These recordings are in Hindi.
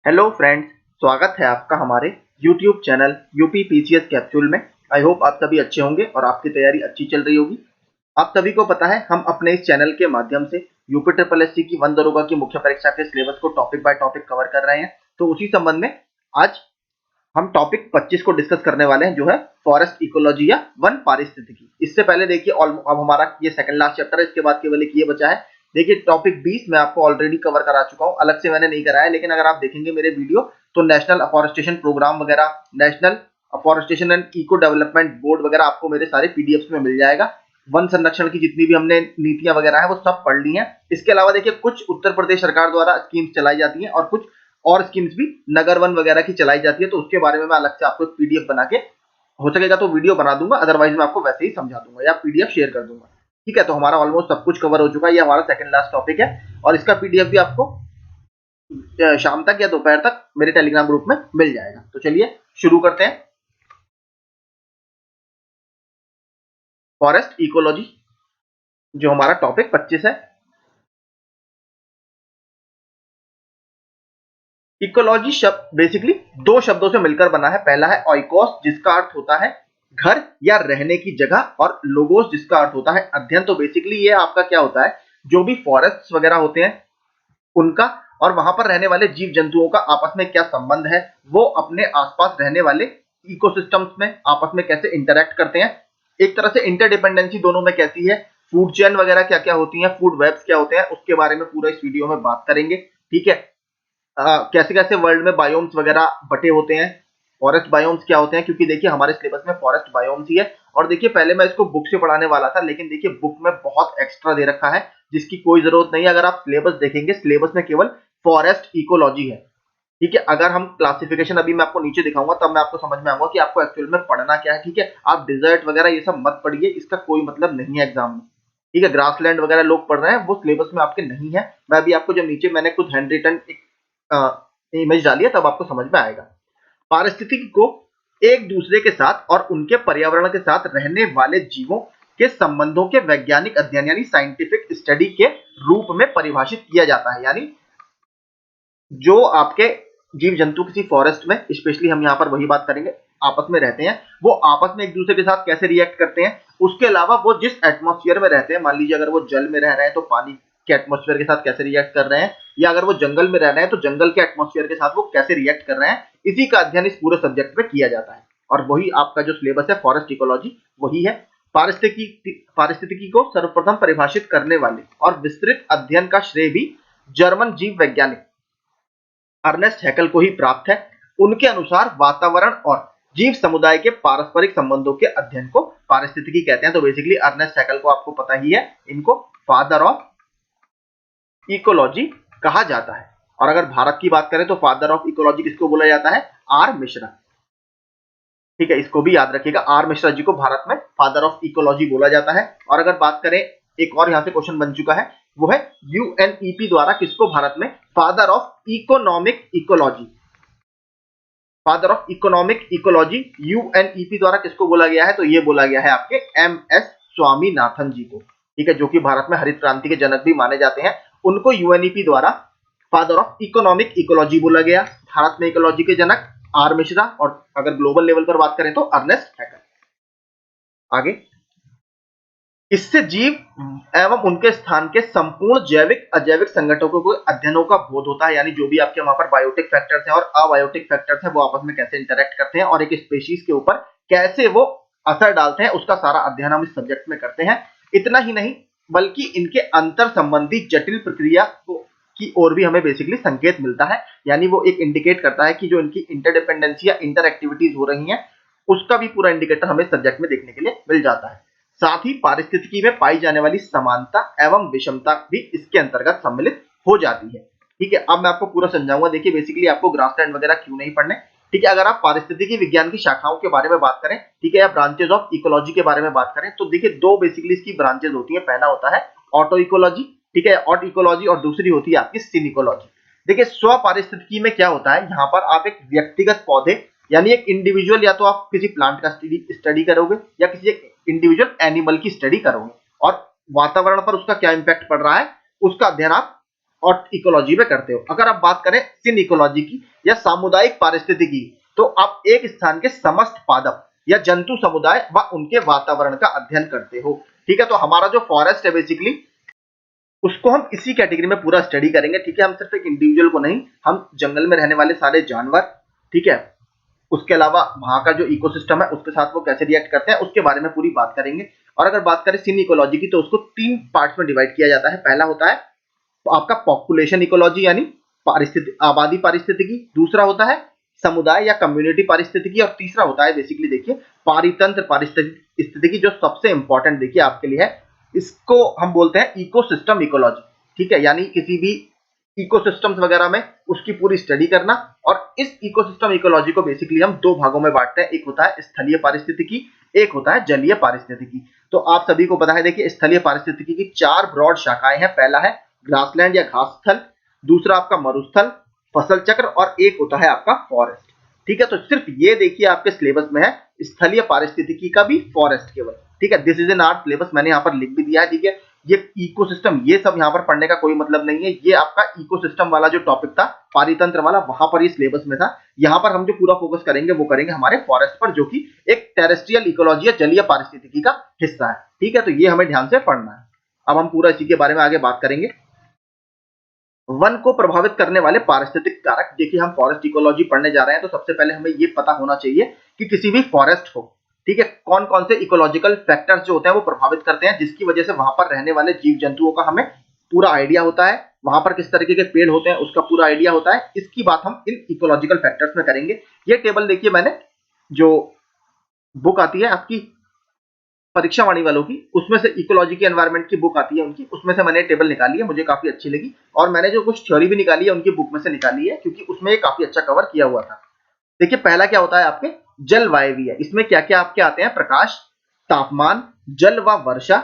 हेलो फ्रेंड्स, स्वागत है आपका हमारे YouTube channel UP PCS capsule में। आई होप आप सभी अच्छे होंगे और आपकी तैयारी अच्छी चल रही होगी। आप सभी को पता है हम अपने इस चैनल के माध्यम से यूपी ट्रिपल एससी की वन दरोगा की मुख्य परीक्षा के सिलेबस को टॉपिक बाय टॉपिक कवर कर रहे हैं। तो उसी संबंध में आज हम टॉपिक 25 को डिस्कस करने वाले हैं, जो है फॉरेस्ट इकोलॉजी या वन पारिस्थितिकी। इससे पहले देखिए अब हमारा ये सेकंड लास्ट चैप्टर है, इसके बाद केवल एक ये बचा है। देखिए टॉपिक 20 मैं आपको ऑलरेडी कवर करा चुका हूं, अलग से मैंने नहीं कराया, लेकिन अगर आप देखेंगे मेरे वीडियो तो नेशनल अफॉरेस्टेशन प्रोग्राम वगैरह, national afforestation and eco development board वगैरह आपको मेरे सारे पीडीएफ में मिल जाएगा। वन संरक्षण की जितनी भी हमने नीतियां वगैरह है वो सब पढ़ ली हैं। इसके अलावा देखिए कुछ उत्तर प्रदेश सरकार द्वारा स्कीम्स चलाई जाती हैं और कुछ और स्कीम्स भी नगर वन वगैरह की चलाई जाती है, तो उसके बारे में मैं अलग से आपको एक पीडीएफ बना के हो सकेगा तो वीडियो बना दूंगा, अदरवाइज मैं आपको वैसे ही समझा दूंगा या पीडीएफ शेयर कर दूंगा। ठीक है, तो हमारा ऑलमोस्ट सब कुछ कवर हो चुका है। ये हमारा सेकंड लास्ट टॉपिक है और इसका पीडीएफ भी आपको शाम तक या दोपहर तक मेरे टेलीग्राम ग्रुप में मिल जाएगा। तो चलिए शुरू करते हैं। फॉरेस्ट इकोलॉजी जो हमारा टॉपिक 25 है। इकोलॉजी शब्द बेसिकली दो शब्दों से मिलकर बना है। पहला है ऑइकोस, जिसका अर्थ होता है घर या रहने की जगह, और लोगोस जिसका अर्थ होता है अध्ययन। तो बेसिकली ये आपका क्या होता है, जो भी फॉरेस्ट वगैरह होते हैं उनका और वहां पर रहने वाले जीव जंतुओं का आपस में क्या संबंध है, वो अपने आसपास रहने वाले इकोसिस्टम्स में आपस में कैसे इंटरेक्ट करते हैं, एक तरह से इंटरडिपेंडेंसी दोनों में कैसी है, फूड चेन वगैरह क्या क्या होती है, फूड वेब्स क्या होते हैं, उसके बारे में पूरा इस वीडियो में बात करेंगे। ठीक है, कैसे कैसे वर्ल्ड में बायोम्स वगैरह बटे होते हैं, फॉरेस्ट बायोम्स क्या होते हैं, क्योंकि देखिए हमारे सिलेबस में फॉरेस्ट बायोम्स ही है। और देखिए पहले मैं इसको बुक से पढ़ाने वाला था, लेकिन देखिए बुक में बहुत एक्स्ट्रा दे रखा है जिसकी कोई जरूरत नहीं है। अगर आप सिलेबस देखेंगे, सिलेबस में केवल फॉरेस्ट इकोलॉजी है। ठीक है, अगर हम क्लासिफिकेशन अभी मैं आपको नीचे दिखाऊंगा तब मैं आपको समझ में आऊंगा कि आपको एक्चुअल में पढ़ना क्या है। ठीक है, आप डिजर्ट वगैरह ये सब मत पढ़िए, इसका कोई मतलब नहीं है एग्जाम में। ठीक है, ग्रासलैंड वगैरह लोग पढ़ रहे हैं, वो सिलेबस में आपके नहीं है। मैं अभी आपको जब नीचे मैंने खुद हैंड रिटन इमेज डाली है तब आपको समझ में आएगा। पारिस्थितिकी को एक दूसरे के साथ और उनके पर्यावरण के साथ रहने वाले जीवों के संबंधों के वैज्ञानिक अध्ययन यानी साइंटिफिक स्टडी के रूप में परिभाषित किया जाता है। यानी जो आपके जीव जंतु किसी फॉरेस्ट में, स्पेशली हम यहाँ पर वही बात करेंगे, आपस में रहते हैं, वो आपस में एक दूसरे के साथ कैसे रिएक्ट करते हैं। उसके अलावा वो जिस एटमॉस्फेयर में रहते हैं, मान लीजिए अगर वो जल में रह रहे हैं तो पानी के एटमॉस्फेयर के साथ कैसे रिएक्ट कर रहे हैं, या अगर वो जंगल में रह रहे हैं तो जंगल के एटमॉस्फेयर के साथ वो कैसे रिएक्ट कर रहे हैं, इसी का अध्ययन इस पूरे सब्जेक्ट में किया जाता है। और वही आपका जो सिलेबस है फॉरेस्ट इकोलॉजी वही है। पारिस्थितिकी को सर्वप्रथम परिभाषित करने वाले और विस्तृत अध्ययन का श्रेय भी जर्मन जीव वैज्ञानिक अर्नेस्ट हैकल को ही प्राप्त है। उनके अनुसार वातावरण और जीव समुदाय के पारस्परिक संबंधों के अध्ययन को पारिस्थितिकी कहते हैं। तो बेसिकली अर्नेस्ट हैकल को आपको पता ही है, इनको फादर ऑफ इकोलॉजी कहा जाता है। और अगर भारत की बात करें तो फादर ऑफ इकोलॉजी किसको बोला जाता है, आर मिश्रा। ठीक है, इसको भी याद रखिएगा, आर मिश्रा जी को भारत में फादर ऑफ इकोलॉजी बोला जाता है। और अगर बात करें, एक और यहां से क्वेश्चन बन चुका है, वो है यूएनईपी द्वारा किसको भारत में father of economic ecology, father of economic ecology UNEP द्वारा किसको बोला गया है, तो ये बोला गया है आपके एमएस स्वामीनाथन जी को। ठीक है, जो कि भारत में हरित क्रांति के जनक भी माने जाते हैं, उनको यूएनईपी द्वारा फादर ऑफ इकोनॉमिक इकोलॉजी बोला गया। भारत में इकोलॉजी के जनक आर मिश्रा, और अगर ग्लोबल लेवल पर बात करें तो अर्नेस्ट हैकल। आगे, इससे जीव एवं उनके स्थान के संपूर्ण जैविक अजैविक संगठनों को अध्ययनों का बोध होता है। यानी जो भी आपके वहां पर बायोटिक फैक्टर्स हैं और अबायोटिक फैक्टर्स हैं, वो आपस में कैसे इंटरेक्ट करते हैं और एक स्पेशीज के ऊपर कैसे वो असर डालते हैं, उसका सारा अध्ययन हम इस सब्जेक्ट में करते हैं। इतना ही नहीं, बल्कि इनके अंतर संबंधी जटिल प्रक्रिया की ओर भी हमें बेसिकली संकेत मिलता है। यानी वो एक इंडिकेट करता है कि जो इनकी इंटरडिपेंडेंसी या इंटर एक्टिविटीज हो रही हैं, उसका भी पूरा इंडिकेटर हमें सब्जेक्ट में देखने के लिए मिल जाता है। साथ ही पारिस्थितिकी में पाई जाने वाली समानता एवं विषमता भी इसके अंतर्गत सम्मिलित हो जाती है। ठीक है, अब मैं आपको पूरा समझाऊंगा। देखिए बेसिकली आपको ग्रासलैंड वगैरह क्यों नहीं पढ़ने। ठीक है, अगर आप पारिस्थितिकी विज्ञान की शाखाओं के बारे में बात करें, ठीक है, या ब्रांचेज ऑफ इकोलॉजी के बारे में बात करें, तो देखिए दो बेसिकली इसकी ब्रांचेज होती है। पहला होता है ऑटो इकोलॉजी, ठीक है, ऑट इकोलॉजी, और दूसरी होती है आपकी सिन इकोलॉजी। देखिए स्व पारिस्थितिकी में क्या होता है, यहाँ पर आप एक व्यक्तिगत पौधे यानी एक इंडिविजुअल, या तो आप किसी प्लांट का स्टडी करोगे या किसी एक इंडिविजुअल एनिमल की स्टडी करोगे, और वातावरण पर उसका क्या इंपैक्ट पड़ रहा है उसका अध्ययन आप और इकोलॉजी में करते हो। अगर आप बात करें सिन इकोलॉजी की या सामुदायिक पारिस्थितिकी की, तो आप एक स्थान के समस्त पादप या जंतु समुदाय व उनके वातावरण का अध्ययन करते हो। ठीक है, तो हमारा जो फॉरेस्ट है बेसिकली उसको हम इसी कैटेगरी में पूरा स्टडी करेंगे। ठीक है, हम सिर्फ एक इंडिविजुअल को नहीं, हम जंगल में रहने वाले सारे जानवर, ठीक है, उसके अलावा वहां का जो इकोसिस्टम है उसके साथ वो कैसे रिएक्ट करते हैं उसके बारे में पूरी बात करेंगे। और अगर बात करें सिन इकोलॉजी की, तो उसको 3 पार्ट्स में डिवाइड किया जाता है। पहला होता है आपका पॉपुलेशन इकोलॉजी यानी आबादी पारिस्थितिकी, दूसरा होता है समुदाय या कम्युनिटी पारिस्थितिकी, और तीसरा होता है बेसिकली देखिए पारितंत्र पारिस्थितिकी, जो सबसे इंपॉर्टेंट देखिए आपके लिए है। इसको हम बोलते हैं इकोसिस्टम इकोलॉजी। ठीक है, यानी किसी भी इकोसिस्टम्स वगैरह में उसकी पूरी स्टडी करना। और इस इकोसिस्टम इकोलॉजी को बेसिकली हम 2 भागों में बांटते हैं, एक होता है स्थलीय पारिस्थितिकी, एक होता है जलीय पारिस्थितिकी। तो आप सभी को पता है देखिए स्थलीय पारिस्थितिकी की 4 ब्रॉड शाखाएं हैं। पहला है ग्रासलैंड या घास स्थल, दूसरा आपका मरुस्थल, फसल चक्र, और एक होता है आपका फॉरेस्ट। ठीक है, तो सिर्फ ये देखिए आपके सिलेबस में है स्थलीय पारिस्थितिकी का भी, फॉरेस्ट केवल। ठीक है, this is in our syllabus, मैंने यहाँ पर लिख भी दिया है। ठीक है, ये इकोसिस्टम ये सब यहाँ पर पढ़ने का कोई मतलब नहीं है। ये आपका इकोसिस्टम वाला जो टॉपिक था पारितंत्र वाला, वहां पर ये सिलेबस में था। यहाँ पर हम जो पूरा फोकस करेंगे वो करेंगे हमारे फॉरेस्ट पर, जो कि एक टेरेस्ट्रियल इकोलॉजी या जलीय पारिस्थितिकी का हिस्सा है। ठीक है, तो ये हमें ध्यान से पढ़ना है। अब हम पूरा इसी के बारे में आगे बात करेंगे। वन को प्रभावित करने वाले पारिस्थितिक कारक, देखिए हम फॉरेस्ट इकोलॉजी पढ़ने जा रहे हैं, तो सबसे पहले हमें ये पता होना चाहिए कि किसी भी फॉरेस्ट को, ठीक है, कौन कौन से इकोलॉजिकल फैक्टर्स जो होते हैं वो प्रभावित करते हैं, जिसकी वजह से वहां पर रहने वाले जीव जंतुओं का हमें पूरा आइडिया होता है, वहां पर किस तरीके के पेड़ होते हैं उसका पूरा आइडिया होता है। इसकी बात हम इन इकोलॉजिकल फैक्टर्स में करेंगे। ये टेबल देखिए, मैंने जो बुक आती है आपकी परीक्षा वाणी वालों की, उसमें से इकोलॉजी की एनवायरनमेंट की बुक आती है उनकी, उसमें से मैंने टेबल निकाली है, मुझे काफी अच्छी लगी। और मैंने जो कुछ थ्योरी भी निकाली है उनकी बुक में से निकाली है, क्योंकि उसमें ये काफी अच्छा कवर किया हुआ था। देखिए पहला क्या होता है आपके जलवायवीय, इसमें क्या क्या आपके आते हैं, प्रकाश, तापमान, जल व वर्षा,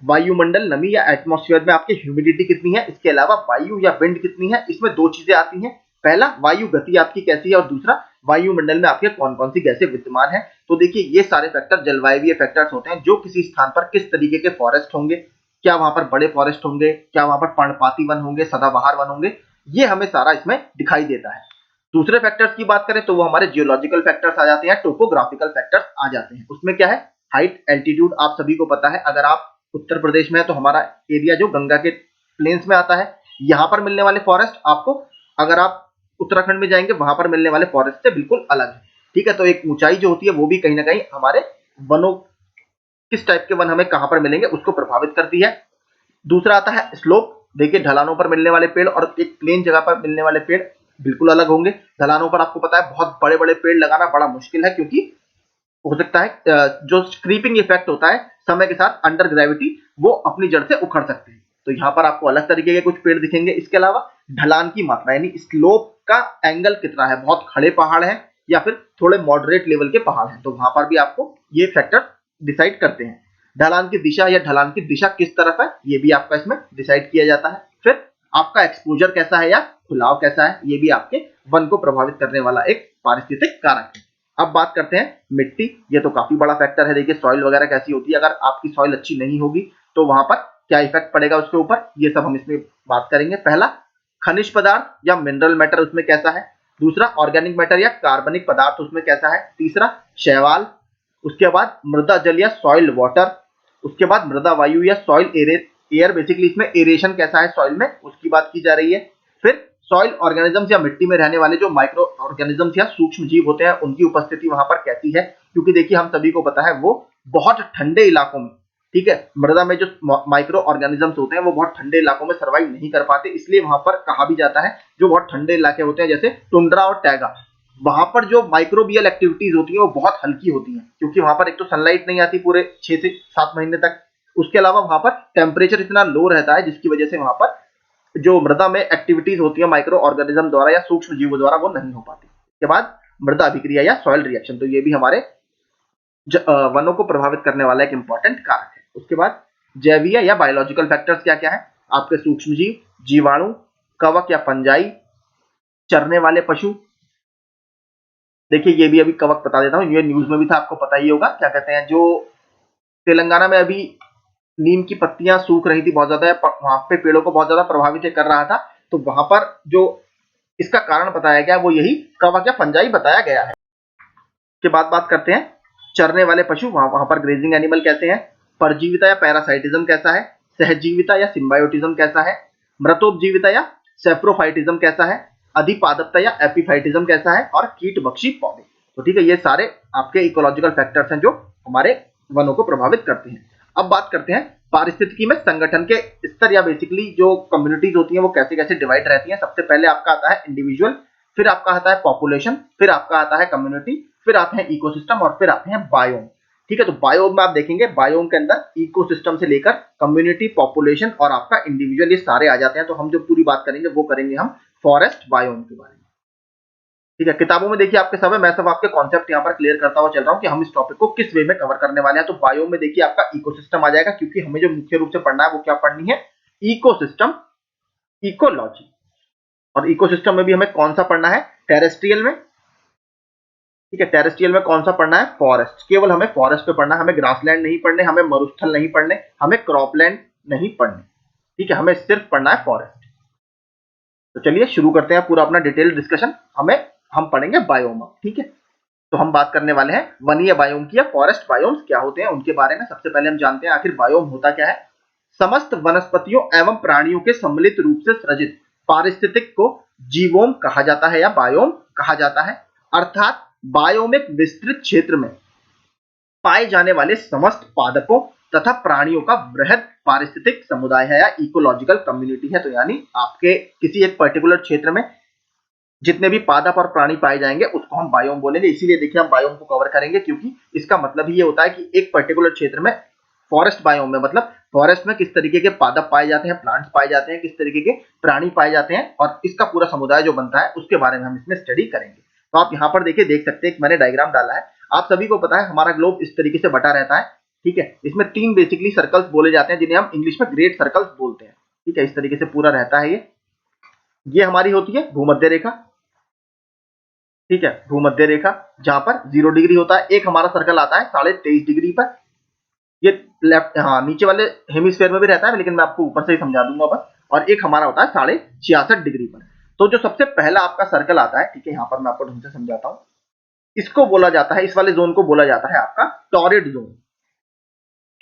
वायुमंडल नमी या एटमॉस्फेयर में आपकी ह्यूमिडिटी कितनी है, इसके अलावा वायु या विंड कितनी है। इसमें 2 चीजें आती हैं, पहला वायु गति आपकी कैसी है, और दूसरा वायुमंडल में आपके कौन कौन सी गैसें विद्यमान है। तो देखिए ये सारे फैक्टर जलवायवीय फैक्टर्स होते हैं, जो किसी स्थान पर किस तरीके के फॉरेस्ट होंगे, क्या वहां पर बड़े फॉरेस्ट होंगे, क्या वहां पर पर्णपाती वन होंगे, सदाबहार वन होंगे, ये हमें सारा इसमें दिखाई देता है। दूसरे फैक्टर्स की बात करें तो वो हमारे जियोलॉजिकल फैक्टर्स आ जाते हैं, टोपोग्राफिकल फैक्टर्स आ जाते हैं। उसमें क्या है, हाइट, एल्टीट्यूड, आप सभी को पता है। अगर आप उत्तर प्रदेश में है तो हमारा एरिया जो गंगा के प्लेन्स में आता है, यहाँ पर मिलने वाले फॉरेस्ट आपको, अगर आप उत्तराखंड में जाएंगे वहां पर मिलने वाले फॉरेस्ट से बिल्कुल अलग है। ठीक है, तो एक ऊंचाई जो होती है वो भी कहीं ना कहीं हमारे वनों, किस टाइप के वन हमें कहां पर मिलेंगे उसको प्रभावित करती है। दूसरा आता है स्लोप, देखिए ढलानों पर मिलने वाले पेड़ और एक प्लेन जगह पर मिलने वाले पेड़ बिल्कुल अलग होंगे। ढलानों पर आपको पता है बहुत बड़े बड़े पेड़ लगाना बड़ा मुश्किल है, क्योंकि हो सकता है जो क्रीपिंग इफेक्ट होता है समय के साथ अंडर ग्रेविटी, वो अपनी जड़ से उखड़ सकते हैं। तो यहाँ पर आपको अलग तरीके के कुछ पेड़ दिखेंगे। इसके अलावा ढलान की मात्रा यानी स्लोप का एंगल कितना है, बहुत खड़े पहाड़ है या फिर थोड़े मॉडरेट लेवल के पहाड़ हैं, तो वहां पर भी आपको ये फैक्टर डिसाइड करते हैं। ढलान की दिशा या ढलान की दिशा किस तरफ है, ये भी आपका इसमें डिसाइड किया जाता है। फिर आपका एक्सपोजर कैसा है या खुलाव कैसा है, ये भी आपके वन को प्रभावित करने वाला एक पारिस्थितिक कारक है। अब बात करते हैं मिट्टी, ये तो काफी बड़ा फैक्टर है। देखिए सॉइल वगैरह कैसी होती है, अगर आपकी सॉइल अच्छी नहीं होगी तो वहां पर क्या इफेक्ट पड़ेगा उसके ऊपर, ये सब हम इसमें बात करेंगे। पहला खनिज पदार्थ या मिनरल मैटर उसमें कैसा है, दूसरा ऑर्गेनिक मैटर या कार्बनिक पदार्थ उसमें कैसा है, तीसरा शैवाल, उसके बाद मृदा जल या सॉइल वाटर, उसके बाद मृदा वायु या सॉइल एयर, बेसिकली इसमें एरेशन कैसा है सॉइल में उसकी बात की जा रही है। फिर सॉइल ऑर्गेनिजम्स या मिट्टी में रहने वाले जो माइक्रो ऑर्गेनिजम्स या सूक्ष्म जीव होते हैं उनकी उपस्थिति वहां पर कैसी है, क्योंकि देखिए हम सभी को पता है वो बहुत ठंडे इलाकों में, ठीक है, मृदा में जो माइक्रो ऑर्गेनिजम्स होते हैं वो बहुत ठंडे इलाकों में सर्वाइव नहीं कर पाते, इसलिए वहां पर कहा भी जाता है जो बहुत ठंडे इलाके होते हैं जैसे टुंड्रा और टैगा, वहां पर जो माइक्रोबियल एक्टिविटीज होती है वो बहुत हल्की होती हैं, क्योंकि वहां पर एक तो सनलाइट नहीं आती पूरे 6 से 7 महीने तक, उसके अलावा वहां पर टेम्परेचर इतना लो रहता है जिसकी वजह से वहां पर जो मृदा में एक्टिविटीज होती है माइक्रो ऑर्गेनिज्म द्वारा या सूक्ष्म जीवों द्वारा वो नहीं हो पाती। इसके बाद मृदा अभिक्रिया या सॉइल रिएक्शन, तो ये भी हमारे वनों को प्रभावित करने वाला एक इंपॉर्टेंट कारक है। उसके बाद जैवीय या बायोलॉजिकल फैक्टर्स क्या क्या है, आपके सूक्ष्म जीव, जीवाणु, कवक या फंजाई, चरने वाले पशु, देखिए ये भी अभी कवक बता देता हूँ, ये न्यूज में भी था आपको पता ही होगा, क्या कहते हैं जो तेलंगाना में अभी नीम की पत्तियां सूख रही थी बहुत ज्यादा, वहां पे पेड़ों को बहुत ज्यादा प्रभावित कर रहा था, तो वहां पर जो इसका कारण बताया गया वो यही कवक या फंजाई बताया गया है। के बाद बात करते हैं चरने वाले पशु, वहां पर ग्रेजिंग एनिमल कैसे हैं, परजीविता या पैरासाइटिज्म कैसा है, सहजीविता या सिम्बायोटिज्म कैसा है, मृतोपजीविता या सेप्रोफाइटिज्म कैसा है, अधिपादपता या एपिफाइटिज्म कैसा है, और कीटभक्षी पौधे। तो ठीक है, ये सारे आपके इकोलॉजिकल फैक्टर्स हैं जो हमारे वनों को प्रभावित करते हैं। अब बात करते हैं पारिस्थितिकी में संगठन के स्तर या बेसिकली जो कम्युनिटीज होती हैं वो कैसे कैसे डिवाइड रहती हैं। सबसे पहले आपका आता है इंडिविजुअल, फिर आपका आता है पॉपुलेशन, फिर आपका आता है कम्युनिटी, फिर आते हैं इकोसिस्टम और फिर आते हैं बायोम। ठीक है, तो बायोम में आप देखेंगे बायोम के अंदर इकोसिस्टम से लेकर कम्युनिटी, पॉपुलेशन और आपका इंडिविजुअल ये सारे आ जाते हैं। तो हम जो पूरी बात करेंगे वो करेंगे हम फॉरेस्ट बायोम के बारे में। ठीक है, किताबों में देखिए आपके सब है, मैं सब आपके कॉन्सेप्ट यहाँ पर क्लियर करता हुआ चल रहा हूँ कि हम इस टॉपिक को किस वे में कवर करने वाले हैं। तो बायोम में देखिए आपका इकोसिस्टम आ जाएगा, क्योंकि हमें जो मुख्य रूप से पढ़ना है वो क्या पढ़नी है, इकोसिस्टम, इकोलॉजी। और इकोसिस्टम में भी हमें कौन सा पढ़ना है, टेरेस्ट्रियल में। ठीक है, टेरेस्ट्रियल में कौन सा पढ़ना है, फॉरेस्ट। केवल हमें फॉरेस्ट पे पढ़ना है, हमें ग्रासलैंड नहीं पढ़ने, हमें मरुस्थल नहीं पढ़ने, हमें क्रॉपलैंड नहीं पढ़ने। ठीक है, हमें सिर्फ पढ़ना है फॉरेस्ट। तो चलिए शुरू करते हैं पूरा अपना डिटेल डिस्कशन। हम पढ़ेंगे बायोम। ठीक है, तो हम बात करने वाले हैं वनीय बायोम की या फॉरेस्ट बायोम्स क्या होते हैं उनके बारे में। सबसे पहले हम जानते हैं आखिर बायोम होता क्या है। समस्त वनस्पतियों एवं प्राणियों के सम्मिलित रूप से सृजित पारिस्थितिक को जीवोम कहा जाता है या बायोम कहा जाता है। अर्थात बायोम एक विस्तृत क्षेत्र में पाए जाने वाले समस्त पादपों तथा प्राणियों का वृहद पारिस्थितिक समुदाय है या इकोलॉजिकल कम्युनिटी है। तो यानी आपके किसी एक पर्टिकुलर क्षेत्र में जितने भी पादप और प्राणी पाए जाएंगे उसको हम बायोम बोलेंगे। इसीलिए देखिए हम बायोम को कवर करेंगे, क्योंकि इसका मतलब ये होता है कि एक पर्टिकुलर क्षेत्र में फॉरेस्ट बायोम में मतलब फॉरेस्ट में किस तरीके के पादप पाए जाते हैं, प्लांट्स पाए जाते हैं, किस तरीके के प्राणी पाए जाते हैं, और इसका पूरा समुदाय जो बनता है उसके बारे में हम इसमें स्टडी करेंगे। तो आप यहाँ पर देखिए देख सकते हैं, मैंने डायग्राम डाला है। आप सभी को पता है हमारा ग्लोब इस तरीके से बटा रहता है। ठीक है, इसमें 3 बेसिकली सर्कल्स बोले जाते हैं जिन्हें हम इंग्लिश में ग्रेट सर्कल्स बोलते हैं। ठीक है, इस तरीके से पूरा रहता है ये हमारी होती है भूमध्य रेखा। ठीक है, भूमध्य रेखा जहां पर 0 डिग्री होता है। एक हमारा सर्कल आता है 23.5 डिग्री पर, ये लेफ्ट नीचे वाले हेमिस्फेयर में भी रहता है, लेकिन मैं आपको ऊपर से ही समझा दूंगा बस। और एक हमारा होता है 66.5 डिग्री पर। तो जो सबसे पहला आपका सर्कल आता है, ठीक है, यहाँ पर मैं आपको ढंग से समझाता हूँ, इसको बोला जाता है, इस वाले जोन को बोला जाता है आपका टॉरिड जोन।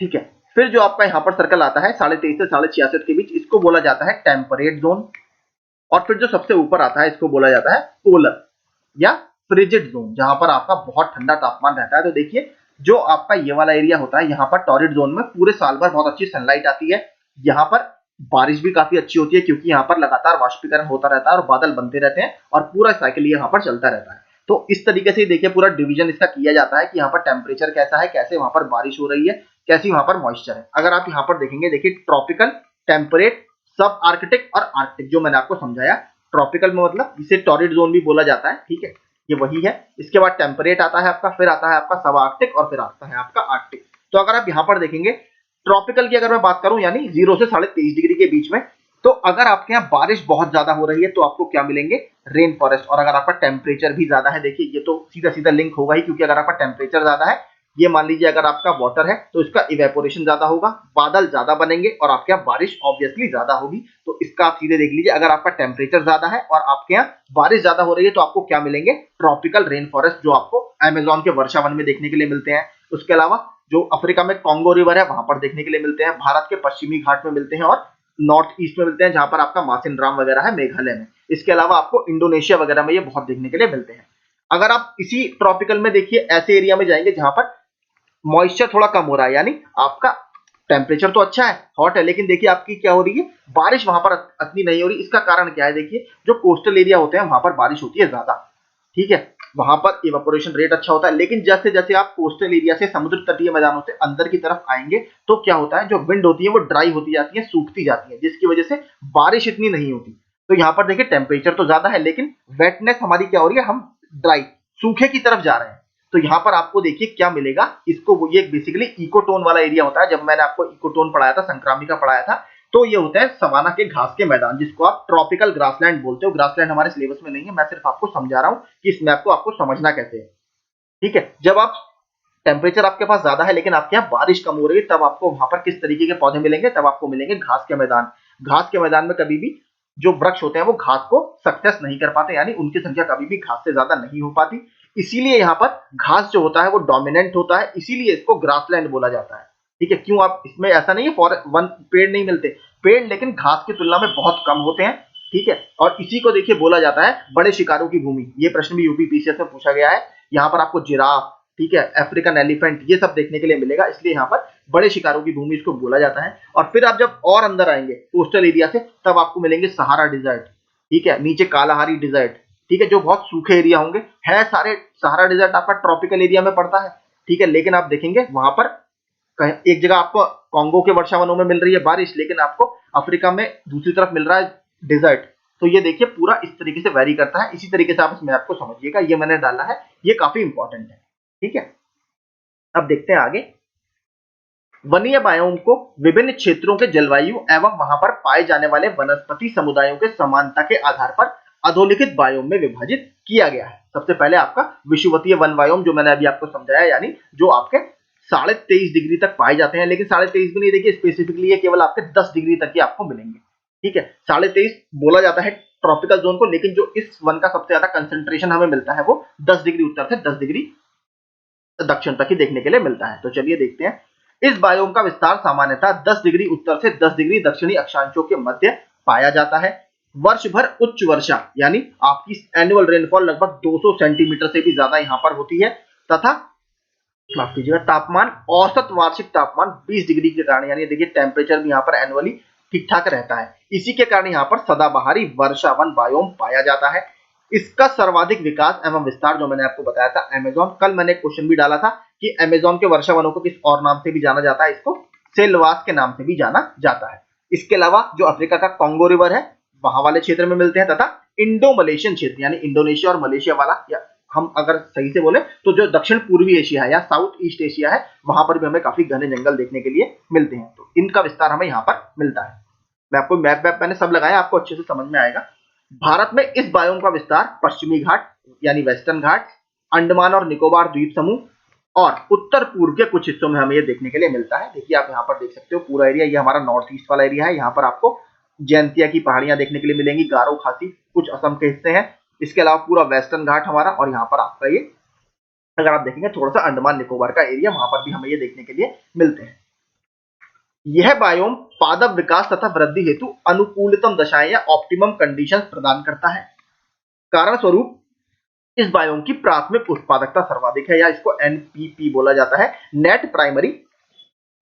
ठीक है, फिर जो आपका यहाँ पर सर्कल आता है 23.5 से 66.5 के बीच, इसको बोला जाता है टेम्परेट जोन। और फिर जो सबसे ऊपर आता है इसको बोला जाता है पोलर या फ्रिजिड जोन, जहां पर आपका बहुत ठंडा तापमान रहता है। तो देखिए जो आपका ये वाला एरिया होता है, यहाँ पर टॉरिड जोन में पूरे साल भर बहुत अच्छी सनलाइट आती है। यहाँ पर बारिश भी काफी अच्छी होती है, क्योंकि यहाँ पर लगातार वाष्पीकरण होता रहता है और बादल बनते रहते हैं और पूरा साइकिल यहाँ पर चलता रहता है। तो इस तरीके से देखिए पूरा डिवीजन इसका किया जाता है कि यहाँ पर टेम्परेचर कैसा है, कैसे वहां पर बारिश हो रही है, कैसी वहां पर मॉइस्चर है। अगर आप यहाँ पर देखेंगे, देखिए ट्रॉपिकल, टेम्परेट, सब आर्कटिक और आर्कटिक, जो मैंने आपको समझाया। ट्रॉपिकल में मतलब जिसे टॉरिड जोन भी बोला जाता है। ठीक है, ये वही है। इसके बाद टेम्परेट आता है आपका, फिर आता है आपका सब आर्कटिक और फिर आता है आपका आर्कटिक। तो अगर आप यहाँ पर देखेंगे ट्रॉपिकल की अगर मैं बात करूं, यानी 0 से 23.5 डिग्री के बीच में, तो अगर आपके यहाँ बारिश बहुत ज्यादा हो रही है तो आपको क्या मिलेंगे, रेन फॉरेस्ट। और अगर आपका टेम्परेचर भी ज्यादा है, देखिए ये तो सीधा सीधा लिंक होगा ही, क्योंकि अगर आपका टेम्परेचर ज्यादा है, ये मान लीजिए अगर आपका वाटर है तो इसका इवेपोरेशन ज्यादा होगा, बादल ज्यादा बनेंगे और आपके यहाँ बारिश ऑब्वियसली ज्यादा होगी। तो इसका आप सीधे देख लीजिए, अगर आपका टेम्परेचर ज्यादा है और आपके यहाँ बारिश ज्यादा हो रही है तो आपको क्या मिलेंगे, ट्रॉपिकल रेन फॉरेस्ट, जो आपको अमेजोन के वर्षावन में देखने के लिए मिलते हैं। उसके अलावा जो अफ्रीका में कांगो रिवर है वहां पर देखने के लिए मिलते हैं, भारत के पश्चिमी घाट में मिलते हैं और नॉर्थ ईस्ट में मिलते हैं, जहां पर आपका मासिन राम वगैरह है मेघालय में। इसके अलावा आपको इंडोनेशिया वगैरह में ये बहुत देखने के लिए मिलते हैं। अगर आप इसी ट्रॉपिकल में देखिए ऐसे एरिया में जाएंगे जहां पर मॉइस्चर थोड़ा कम हो रहा है, यानी आपका टेम्परेचर तो अच्छा है, हॉट है, लेकिन देखिए आपकी क्या हो रही है, बारिश वहां पर इतनी नहीं हो रही। इसका कारण क्या है, देखिए जो कोस्टल एरिया होते हैं वहां पर बारिश होती है ज्यादा। ठीक है, वहां पर इवेपोरेशन रेट अच्छा होता है, लेकिन जैसे जैसे आप कोस्टल एरिया से समुद्र तटीय मैदानों से अंदर की तरफ आएंगे तो क्या होता है, जो विंड होती है वो ड्राई होती जाती है, सूखती जाती है, जिसकी वजह से बारिश इतनी नहीं होती। तो यहाँ पर देखिए टेम्परेचर तो ज्यादा है, लेकिन वेटनेस हमारी क्या हो रही है, हम ड्राई, सूखे की तरफ जा रहे हैं। तो यहाँ पर आपको देखिए क्या मिलेगा, इसको ये बेसिकली इकोटोन वाला एरिया होता है। जब मैंने आपको इकोटोन पढ़ाया था, संक्रामिका पढ़ाया था, तो ये होता है सवाना के घास के मैदान, जिसको आप ट्रॉपिकल ग्रासलैंड बोलते हो। ग्रासलैंड हमारे सिलेबस में नहीं है, मैं सिर्फ आपको समझा रहा हूँ कि इस मैप को आपको समझना कैसे है। ठीक है, जब आप टेम्परेचर आपके पास ज्यादा है लेकिन आपके यहाँ बारिश कम हो रही है, तब आपको वहां पर किस तरीके के पौधे मिलेंगे, तब आपको मिलेंगे घास के मैदान। घास के मैदान में कभी भी जो वृक्ष होते हैं वो घास को सक्सेस नहीं कर पाते, यानी उनकी संख्या कभी भी घास से ज्यादा नहीं हो पाती। इसीलिए यहाँ पर घास जो होता है वो डोमिनेंट होता है, इसीलिए इसको ग्रासलैंड बोला जाता है। ठीक है, क्यों? आप इसमें ऐसा नहीं है वन पेड़ नहीं मिलते, पेड़ लेकिन घास की तुलना में बहुत कम होते हैं। ठीक है, और इसी को देखिए बोला जाता है बड़े शिकारों की भूमि। ये प्रश्न भी यूपी पीसीएस में पूछा गया है। यहाँ पर आपको जिराफ, ठीक है, अफ्रीकन एलिफेंट, ये सब देखने के लिए मिलेगा, इसलिए यहाँ पर बड़े शिकारों की भूमि इसको बोला जाता है। और फिर आप जब और अंदर आएंगे कोस्टल एरिया से, तब आपको मिलेंगे सहारा डिजर्ट, ठीक है, नीचे कालाहारी डिजर्ट, ठीक है, जो बहुत सूखे एरिया होंगे। है सारे, सहारा डिजर्ट आपका ट्रॉपिकल एरिया में पड़ता है, ठीक है, लेकिन आप देखेंगे वहां पर एक जगह आपको कॉन्गो के वर्षा वनों में मिल रही है बारिश, लेकिन आपको अफ्रीका में दूसरी तरफ मिल रहा है डिजर्ट। तो ये देखिए पूरा इस तरीके से वेरी करता है। इसी तरीके से आप इस मैप को समझिएगा, ये मैंने डाला है, ये काफी इंपॉर्टेंट है। ठीक है, अब देखते हैं आगे। वनीय बायोम को विभिन्न क्षेत्रों के जलवायु एवं वहां पर पाए जाने वाले वनस्पति समुदायों के समानता के आधार पर अधोलिखित बायोम में विभाजित किया गया है। सबसे पहले आपका विषुवतीय वन बायोम, जो मैंने अभी आपको समझाया, यानी जो आपके 23.5 डिग्री तक पाए जाते हैं, लेकिन 23.5 भी नहीं, देखिए स्पेसिफिकली ये केवल आपके 10 डिग्री तक ही आपको मिलेंगे। ठीक है, 23.5 बोला जाता है ट्रॉपिकल जोन को, लेकिन जो इस वन का सबसे ज्यादा कंसेंट्रेशन हमें मिलता है वो 10 डिग्री उत्तर से 10 डिग्री दक्षिण तक ही देखने के लिए मिलता है। तो चलिए देखते हैं। इस बायोम का विस्तार सामान्यतः 10 डिग्री उत्तर से 10 डिग्री दक्षिणी अक्षांशों के मध्य पाया जाता है। वर्ष भर उच्च वर्षा, यानी आपकी एनुअल रेनफॉल लगभग 200 सेंटीमीटर से भी ज्यादा यहाँ पर होती है, तथा माफ कीजिएगा तापमान, औसत वार्षिक तापमान 20 डिग्री के कारण, यानी देखिए टेम्परेचर भी यहाँ पर एनुअली ठीक ठाक रहता है। इसी के कारण यहाँ पर सदाबहारी वर्षावन बायोम पाया जाता है। इसका सर्वाधिक विकास एवं विस्तार, जो मैंने आपको बताया था, अमेज़न, कल मैंने क्वेश्चन भी डाला था कि अमेज़न के वर्षा वनों को किस और नाम से भी जाना जाता है, इसको सेलवास के नाम से भी जाना जाता है। इसके अलावा जो अफ्रीका का कॉन्गो रिवर है वहां वाले क्षेत्र में मिलते हैं, तथा इंडो मलेशियन क्षेत्र, यानी इंडोनेशिया और मलेशिया वाला, या हम अगर सही से बोले तो जो दक्षिण पूर्वी एशिया है या साउथ ईस्ट एशिया है, वहां पर भी हमें काफी घने जंगल देखने के लिए मिलते हैं। तो इनका विस्तार हमें यहाँ पर मिलता है। मैं आपको मैप मैंने सब लगाया, आपको अच्छे से समझ में आएगा। भारत में इस बायोम का विस्तार पश्चिमी घाट यानी वेस्टर्न घाट, अंडमान और निकोबार द्वीप समूह और उत्तर पूर्व के कुछ हिस्सों में हमें ये देखने के लिए मिलता है। देखिए आप यहाँ पर देख सकते हो पूरा एरिया, ये हमारा नॉर्थ ईस्ट वाला एरिया है। यहाँ पर आपको जैंतिया की पहाड़ियां देखने के लिए मिलेंगी, गारो खासी कुछ असम के हिस्से हैं। इसके अलावा पूरा वेस्टर्न घाट हमारा, और यहाँ पर आपका ये अगर आप देखेंगे थोड़ा सा अंडमान निकोबार का एरिया, वहां पर भी हमें ये देखने के लिए मिलते हैं। यह बायोम पादप विकास तथा वृद्धि हेतु अनुकूलतम दशाएं या ऑप्टिमम कंडीशंस प्रदान करता है। कारण स्वरूप इस बायोम की प्राथमिक उत्पादकता सर्वाधिक है, या इसको एनपीपी बोला जाता है, नेट प्राइमरी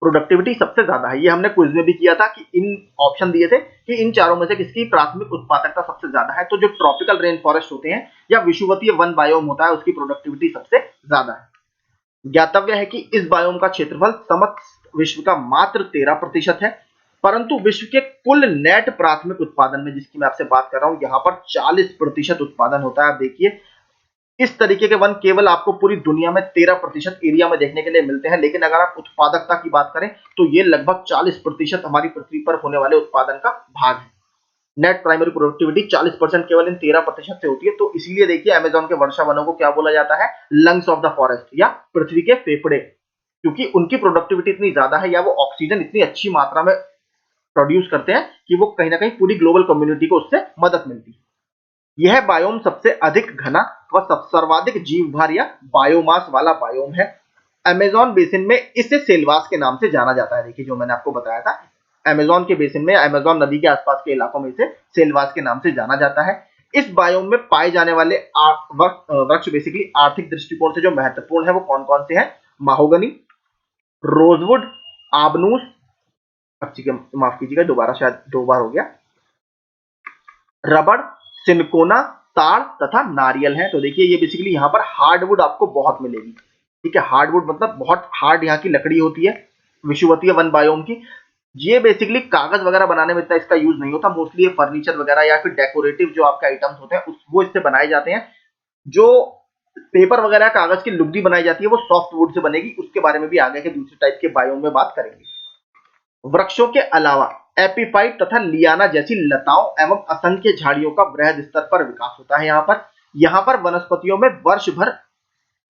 प्रोडक्टिविटी सबसे ज्यादा है। ये हमने क्विज में भी किया था कि इन ऑप्शन दिए थे कि इन चारों में से किसकी प्राथमिक उत्पादकता सबसे ज्यादा है, तो जो ट्रॉपिकल रेन फॉरेस्ट होते हैं या विषुवतीय वन बायोम होता है उसकी प्रोडक्टिविटी सबसे ज्यादा है। ज्ञातव्य है कि इस बायोम का क्षेत्रफल समस्त विश्व का मात्र 13% है, परंतु विश्व के कुल नेट प्राथमिक उत्पादन में, जिसकी मैं आपसे बात कर रहा हूं, यहाँ पर 40% उत्पादन होता है। आप देखिए इस तरीके के वन केवल आपको पूरी दुनिया में 13% एरिया में देखने के लिए मिलते हैं, लेकिन अगर आप उत्पादकता की बात करें तो ये लगभग 40% हमारी पृथ्वी पर होने वाले उत्पादन का भाग है। नेट प्राइमरी प्रोडक्टिविटी 40% केवल इन 13% से होती है। तो इसलिए देखिए अमेज़न के वर्षा वनों को क्या बोला जाता है, लंग्स ऑफ द फॉरेस्ट, या पृथ्वी के फेफड़े, क्योंकि उनकी प्रोडक्टिविटी इतनी ज्यादा है, या वो ऑक्सीजन इतनी अच्छी मात्रा में प्रोड्यूस करते हैं कि वो कहीं ना कहीं पूरी ग्लोबल कम्युनिटी को उससे मदद मिलती है। यह बायोम सबसे अधिक घना व सर्वाधिक जीवभार या बायोमास वाला बायोम है। अमेज़न बेसिन में इसे सेलवास के नाम से जाना जाता है। देखिए जो मैंने आपको बताया था, अमेज़न के बेसिन में, अमेज़न नदी के आसपास के इलाकों में इसे सेलवास के नाम से जाना जाता है। इस बायोम में पाए जाने वाले वृक्ष बेसिकली आर्थिक दृष्टिकोण से जो महत्वपूर्ण है वो कौन कौन से हैं, माहोगनी, रोजवुड, आबनूस, माफ कीजिएगा दोबारा शायद 2 बार हो गया, रबड़, सिनकोना, ताड़ तथा नारियल है। तो देखिए ये बेसिकली यहाँ पर हार्डवुड आपको बहुत मिलेगी। ठीक है, हार्डवुड मतलब बहुत हार्ड यहाँ की लकड़ी होती है विषुवतीय वन बायोम की। ये बेसिकली कागज वगैरह बनाने में इतना इसका यूज नहीं होता, मोस्टली ये फर्नीचर वगैरह या फिर डेकोरेटिव जो आपके आइटम्स होते हैं वो इससे बनाए जाते हैं। जो पेपर वगैरह कागज की लुगदी बनाई जाती है वो सॉफ्ट वुड से बनेगी, उसके बारे में भी आगे के दूसरे टाइप के बायोम में बात करेंगे। वृक्षों के अलावा एपीफाइट तथा लियाना जैसी लताओं एवं असंख्य झाड़ियों का वृहद स्तर पर विकास होता है। यहाँ पर वनस्पतियों में वर्ष भर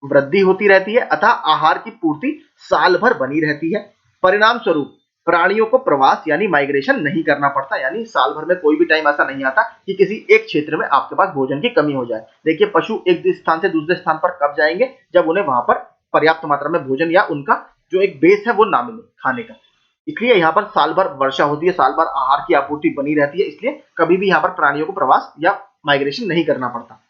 वृद्धि होती रहती है, अतः आहार की पूर्ति साल भर बनी रहती है। परिणाम स्वरूप प्राणियों को प्रवास यानी माइग्रेशन नहीं करना पड़ता, यानी साल भर में कोई भी टाइम ऐसा नहीं आता कि किसी एक क्षेत्र में आपके पास भोजन की कमी हो जाए। देखिए पशु एक स्थान से दूसरे स्थान पर कब जाएंगे, जब उन्हें वहां पर पर्याप्त मात्रा में भोजन या उनका जो एक बेस है वो ना मिले खाने का। इसलिए यहाँ पर साल भर वर्षा होती है, साल भर आहार की आपूर्ति बनी रहती है, इसलिए कभी भी यहाँ पर प्राणियों को प्रवास या माइग्रेशन नहीं करना पड़ता।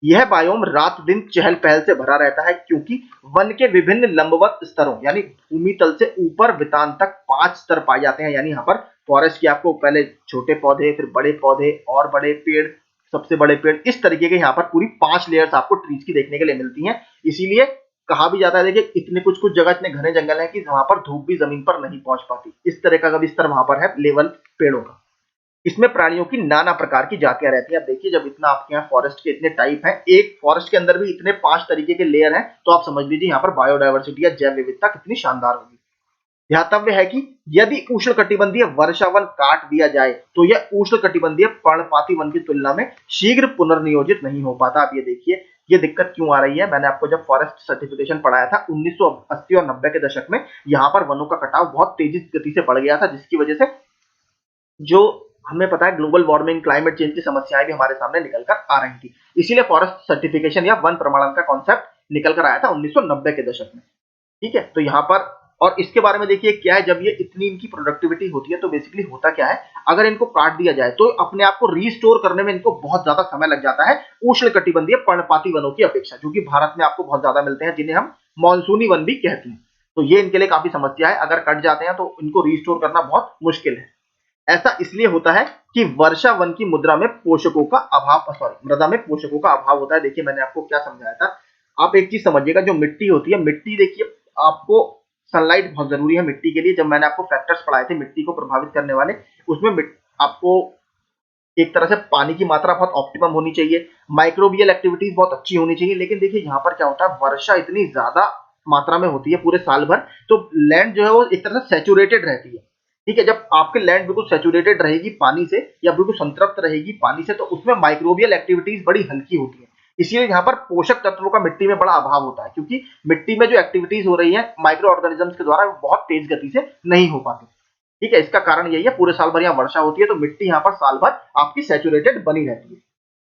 यह बायोम रात दिन चहल पहल से भरा रहता है, क्योंकि वन के विभिन्न लंबवत स्तरों यानी भूमि तल से ऊपर वितान तक 5 स्तर पाए जाते हैं। यानी यहाँ पर फॉरेस्ट की आपको पहले छोटे पौधे, फिर बड़े पौधे और बड़े पेड़, सबसे बड़े पेड़, इस तरीके के यहाँ पर पूरी 5 लेयर्स आपको ट्रीज की देखने के लिए मिलती हैं। इसीलिए कहा भी जाता है, देखिए इतने कुछ जगह इतने घने जंगल है कि वहां पर धूप भी जमीन पर नहीं पहुंच पाती, इस तरह का भी स्तर वहां पर है लेवल पेड़ों का। इसमें प्राणियों की नाना प्रकार की जातियां रहती हैं। अब देखिए जब इतना आपके यहाँ फॉरेस्ट के इतने टाइप हैं, एक फॉरेस्ट के अंदर भी इतने 5 तरीके के लेयर हैं, तो आप समझ लीजिए यहाँ पर बायोडायवर्सिटी या जैव विविधता कितनी शानदार होगी। ध्यातव्य है कि यदि उष्णकटिबंधीय वर्षावन काट दिया जाए तो यह उष्णकटिबंधीय पर्णपाती वन की तुलना में शीघ्र पुनर्नियोजित नहीं हो पाता। अब ये देखिए ये दिक्कत क्यों आ रही है। मैंने आपको जब फॉरेस्ट सर्टिफिकेशन पढ़ाया था 1980 और 90 के दशक में, यहाँ पर वनों का कटाव बहुत तेजी गति से बढ़ गया था, जिसकी वजह से जो हमें पता है ग्लोबल वार्मिंग, क्लाइमेट चेंज की समस्याएं भी हमारे सामने निकल कर आ रही थी। इसीलिए फॉरेस्ट सर्टिफिकेशन या वन प्रमाणन का कॉन्सेप्ट निकल कर आया था 1990 के दशक में। ठीक है, तो यहाँ पर और इसके बारे में देखिए क्या है, जब ये इतनी इनकी प्रोडक्टिविटी होती है तो बेसिकली होता क्या है, अगर इनको काट दिया जाए तो अपने आप को रीस्टोर करने में इनको बहुत ज्यादा समय लग जाता है उष्णकटिबंधीय पर्णपाती वनों की अपेक्षा, जो कि भारत में आपको बहुत ज्यादा मिलते हैं, जिन्हें हम मानसूनी वन भी कहते हैं। तो ये इनके लिए काफी समस्या है, अगर कट जाते हैं तो इनको रीस्टोर करना बहुत मुश्किल है। ऐसा इसलिए होता है कि वर्षा वन की मुद्रा में पोषकों का अभाव, मृदा में पोषकों का अभाव होता है। देखिए मैंने आपको क्या समझाया था, आप एक चीज समझिएगा, जो मिट्टी होती है, मिट्टी देखिए आपको सनलाइट बहुत जरूरी है मिट्टी के लिए। जब मैंने आपको फैक्टर्स पढ़ाए थे मिट्टी को प्रभावित करने वाले, उसमें आपको एक तरह से पानी की मात्रा बहुत ऑप्टिमम होनी चाहिए, माइक्रोबियल एक्टिविटीज बहुत अच्छी होनी चाहिए। लेकिन देखिए यहाँ पर क्या होता है, वर्षा इतनी ज्यादा मात्रा में होती है पूरे साल भर, तो लैंड जो है वो एक तरह से सैचुरेटेड रहती है। ठीक है, जब आपके लैंड बिल्कुल सैचुरेटेड रहेगी पानी से या बिल्कुल संतृप्त रहेगी पानी से, तो उसमें माइक्रोबियल एक्टिविटीज बड़ी हल्की होती है। इसलिए यहाँ पर पोषक तत्वों का मिट्टी में बड़ा अभाव होता है, क्योंकि मिट्टी में जो एक्टिविटीज हो रही है माइक्रो ऑर्गेनिजम्स के द्वारा वो बहुत तेज गति से नहीं हो पाती। ठीक है, इसका कारण यही है, पूरे साल भर यहाँ वर्षा होती है तो मिट्टी यहाँ पर साल भर आपकी सैचुरेटेड बनी रहती है।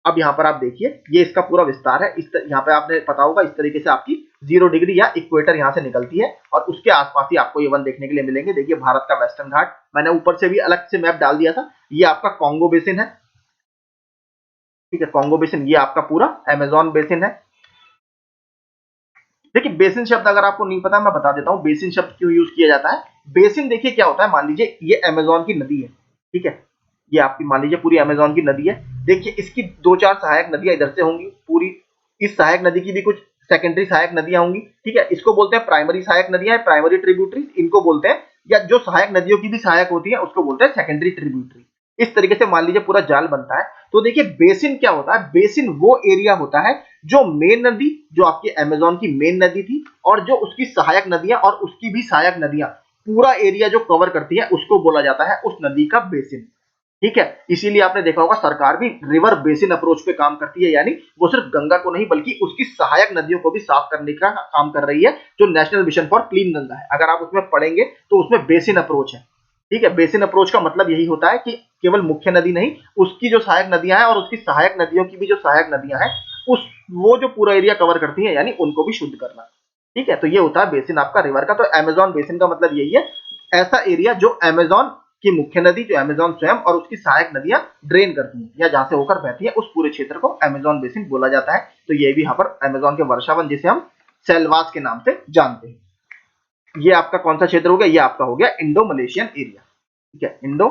अब यहाँ पर आप देखिए ये इसका पूरा विस्तार है, यहाँ पे आपने पता होगा इस तरीके से आपकी 0 डिग्री या इक्वेटर यहाँ से निकलती है और उसके आसपास ही आपको ये वन देखने के लिए मिलेंगे। देखिए भारत का वेस्टर्न घाट, मैंने ऊपर से भी अलग से मैप डाल दिया था, ये आपका कॉन्गो बेसिन है। ठीक है, कॉन्गो बेसिन, ये आपका पूरा अमेजोन बेसिन है। देखिए बेसिन शब्द अगर आपको नहीं पता मैं बता देता हूँ बेसिन शब्द क्यों यूज किया जाता है। बेसिन देखिए क्या होता है, मान लीजिए ये अमेजोन की नदी है, ठीक है, ये आपकी मान लीजिए पूरी अमेजोन की नदी है। देखिए इसकी 2-4 सहायक नदियां इधर से होंगी, पूरी इस सहायक नदी की भी कुछ सेकेंडरी सहायक नदियां होंगी। ठीक है, इसको बोलते हैं प्राइमरी सहायक नदियां, प्राइमरी ट्रिब्यूटरीज इनको बोलते हैं, या जो सहायक नदियों की भी सहायक होती है उसको बोलते हैं सेकेंडरी ट्रिब्यूटरी। इस तरीके से मान लीजिए पूरा जाल बनता है। तो देखिए बेसिन क्या होता है, बेसिन वो एरिया होता है जो मेन नदी, जो आपकी अमेजोन की मेन नदी थी और जो उसकी सहायक नदियां और उसकी भी सहायक नदियां, पूरा एरिया जो कवर करती है उसको बोला जाता है उस नदी का बेसिन। ठीक है, इसीलिए आपने देखा होगा सरकार भी रिवर बेसिन अप्रोच पे काम करती है, यानी वो सिर्फ गंगा को नहीं बल्कि उसकी सहायक नदियों को भी साफ करने का काम कर रही है, जो national mission for clean Ganga है। अगर आप उसमें पढ़ेंगे तो उसमें बेसिन अप्रोच है। ठीक है, बेसिन अप्रोच का मतलब यही होता है कि केवल मुख्य नदी नहीं, उसकी जो सहायक नदियां हैं और उसकी सहायक नदियों की भी जो सहायक नदियां हैं, उस वो जो पूरा एरिया कवर करती है, यानी उनको भी शुद्ध करना। ठीक है, तो ये होता है बेसिन आपका रिवर का। तो अमेजोन बेसिन का मतलब यही है, ऐसा एरिया जो अमेजोन की मुख्य नदी, जो अमेजोन स्वयं और उसकी सहायक नदियां ड्रेन करती हैं या जहां से होकर बहती है, उस पूरे क्षेत्र को अमेजोन बेसिन बोला जाता है। तो ये भी यहाँ पर अमेजोन के वर्षावन, जिसे हम सेल्वास के नाम से जानते हैं, ये आपका कौन सा क्षेत्र हो गया, ये आपका हो गया इंडो मलेशियन एरिया। ठीक है, इंडो